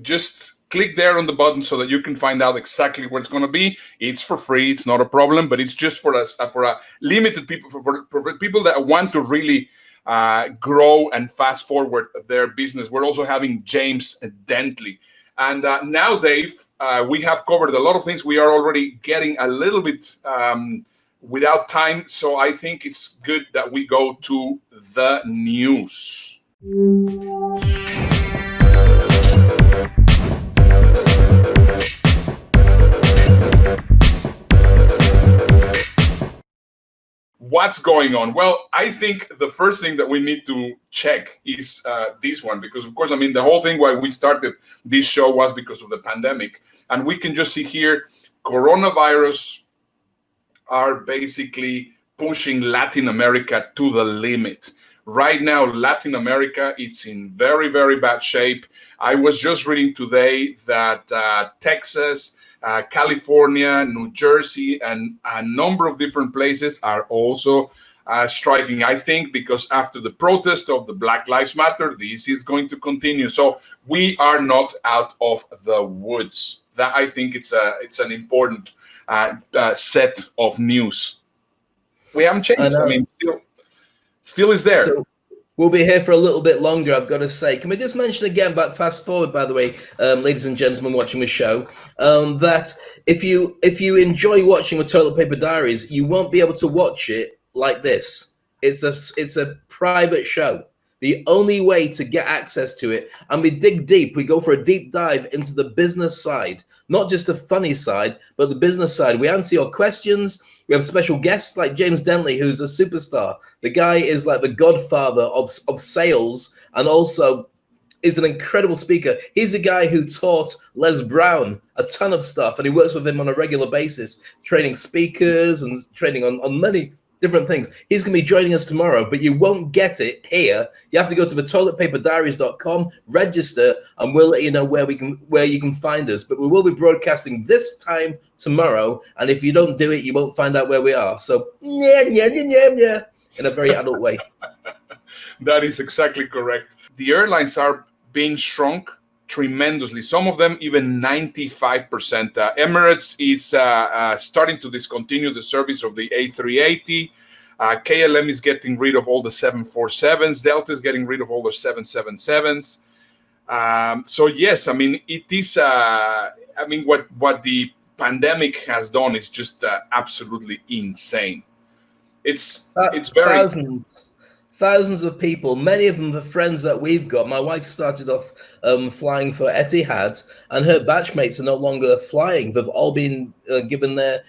just click there on the button so that you can find out exactly where it's going to be. It's for free. It's not a problem, but it's just for us, for a limited people, for people that want to really grow and fast forward their business. We're also having James Dentley. And now, Dave, we have covered a lot of things. We are already getting a little bit without time. So I think it's good that we go to the news. What's going on? Well, I think the first thing that we need to check is this one, because of course, I mean, the whole thing why we started this show was because of the pandemic. And we can just see here, coronavirus are basically pushing Latin America to the limit. Right now, Latin America, it's in very, very bad shape. I was just reading today that Texas, California, New Jersey, and a number of different places are also striking, I think, because after the protest of the Black Lives Matter, this is going to continue. So we are not out of the woods. That, I think, it's an important set of news. We haven't changed. I mean, still is there. So we'll be here for a little bit longer, I've got to say. Can we just mention again, but fast forward, by the way, ladies and gentlemen watching the show, that if you enjoy watching the Toilet Paper Diaries, you won't be able to watch it like this. It's a private show. The only way to get access to it, and we dig deep, we go for a deep dive into the business side, not just the funny side, but the business side. We answer your questions. We have special guests like James Dentley, who's a superstar. The guy is like the godfather of sales, and also is an incredible speaker. He's a guy who taught Les Brown a ton of stuff, and he works with him on a regular basis, training speakers and training on many different things. He's going to be joining us tomorrow, but you won't get it here. You have to go to the toiletpaperdiaries.com, register, and we'll let you know where you can find us. But we will be broadcasting this time tomorrow, and if you don't do it, you won't find out where we are. So, in a very adult way. That is exactly correct. The airlines are being shrunk tremendously. Some of them even 95%. Emirates is starting to discontinue the service of the A380. KLM is getting rid of all the 747s. Delta is getting rid of all the 777s. So yes, I mean, it is. I mean, what the pandemic has done is just absolutely insane. It's very. Thousands of people, many of them the friends that we've got. My wife started off flying for Etihad, and her batchmates are no longer flying. They've all been given their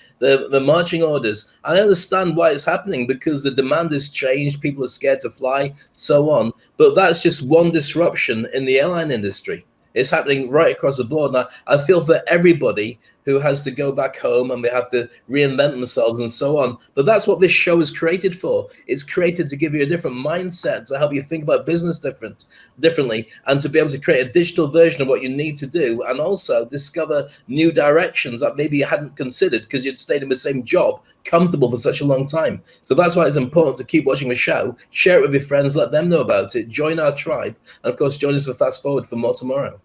marching orders. I understand why it's happening, because the demand has changed. People are scared to fly, so on. But that's just one disruption in the airline industry. It's happening right across the board. Now, I feel for everybody who has to go back home and they have to reinvent themselves and so on. But that's what this show is created for. It's created to give you a different mindset, to help you think about business differently, and to be able to create a digital version of what you need to do, and also discover new directions that maybe you hadn't considered because you'd stayed in the same job, comfortable for such a long time. So that's why it's important to keep watching the show, share it with your friends, let them know about it, join our tribe, and of course, join us for Fast Forward for more tomorrow.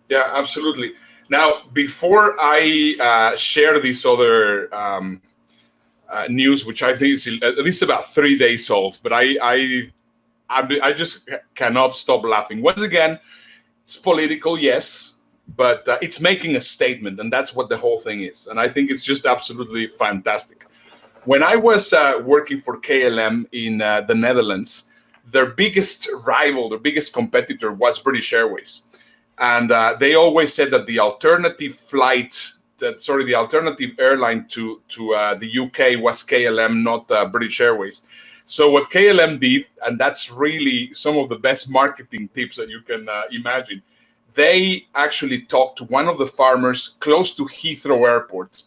Yeah, absolutely. Now, before I share this other news, which I think is at least about 3 days old, but I just cannot stop laughing. Once again, it's political, yes, but it's making a statement, and that's what the whole thing is. And I think it's just absolutely fantastic. When I was working for KLM in the Netherlands, their biggest rival, their biggest competitor was British Airways. And they always said that the alternative airline to the UK was KLM, not British Airways. So what KLM did, and that's really some of the best marketing tips that you can imagine, they actually talked to one of the farmers close to Heathrow Airport,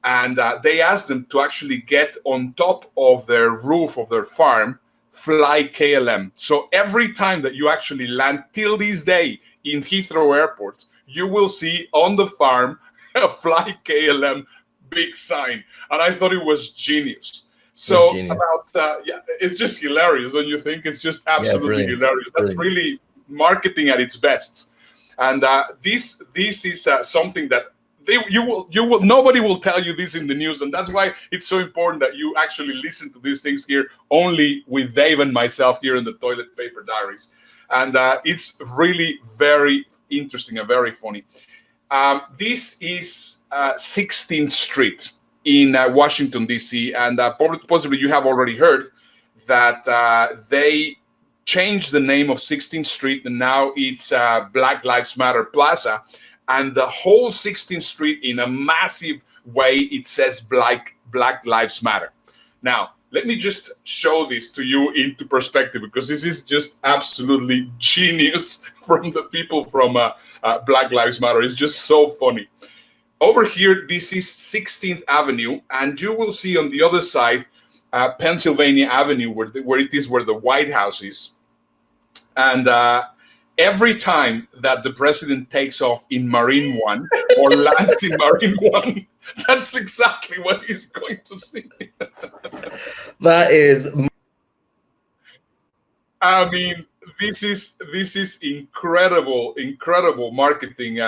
and they asked them to actually get on top of their roof of their farm, fly KLM. So every time that you actually land till this day in Heathrow Airport, you will see on the farm a Fly KLM big sign. And I thought it was genius. So it's just hilarious, don't you think? It's just absolutely hilarious. That's really marketing at its best. And this is something that nobody will tell you this in the news, and that's why it's so important that you actually listen to these things here only with Dave and myself here in the Toilet Paper Diaries. And it's really very interesting and very funny. This is 16th Street in Washington, D.C., and possibly you have already heard that they changed the name of 16th Street, and now it's Black Lives Matter Plaza. And the whole 16th Street, in a massive way, it says Black Lives Matter. Now, let me just show this to you into perspective, because this is just absolutely genius from the people from Black Lives Matter. It's just so funny. Over here, this is 16th Avenue, and you will see on the other side Pennsylvania Avenue, where the White House is. And every time that the president takes off in Marine One or lands in Marine One, that's exactly what he's going to see. That is, I mean, this is incredible marketing,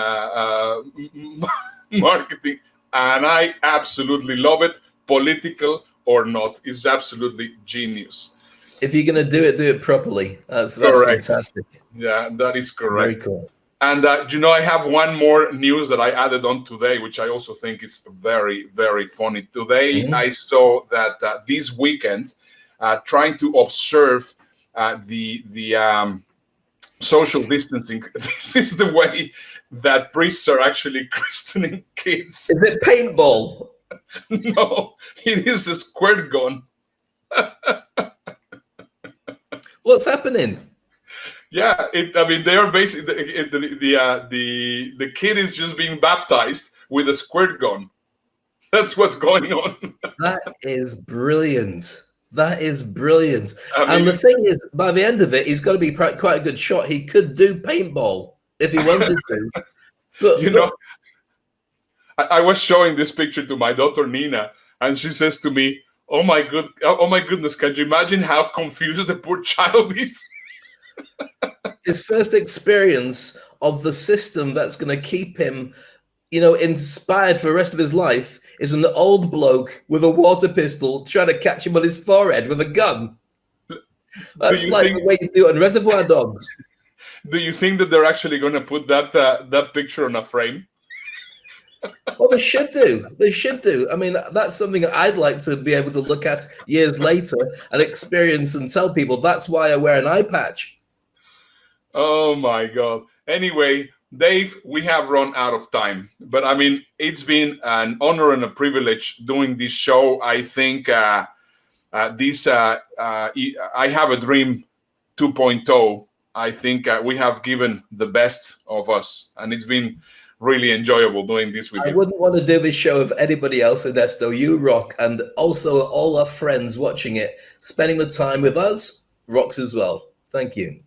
marketing, and I absolutely love it. Political or not, it's absolutely genius. If you're going to do it properly. That's fantastic. Yeah, that is correct. Very cool. And I have one more news that I added on today, which I also think is very, very funny. Today, I saw that this weekend, trying to observe the social distancing, this is the way that priests are actually christening kids. Is it paintball? No, it is a squirt gun. What's happening? Yeah, they are basically the kid is just being baptized with a squirt gun. That's what's going on. That is brilliant. That is brilliant. And the thing is, by the end of it, he's got to be quite a good shot. He could do paintball if he wanted to. But, I was showing this picture to my daughter Nina, and she says to me, oh my goodness, can you imagine how confused the poor child is? His first experience of the system that's going to keep him, inspired for the rest of his life is an old bloke with a water pistol trying to catch him on his forehead with a gun. That's like the way you do it on Reservoir Dogs. Do you think that they're actually going to put that picture on a frame? Well, they should do. They should do. I mean, that's something I'd like to be able to look at years later and experience and tell people that's why I wear an eye patch. Oh my God. Anyway, Dave, we have run out of time, but I mean, it's been an honor and a privilege doing this show. I think I Have a Dream 2.0. I think we have given the best of us, and it's been really enjoyable doing this with you. I wouldn't want to do this show with anybody else, Ernesto. You rock, and also all our friends watching it, spending the time with us rocks as well. Thank you.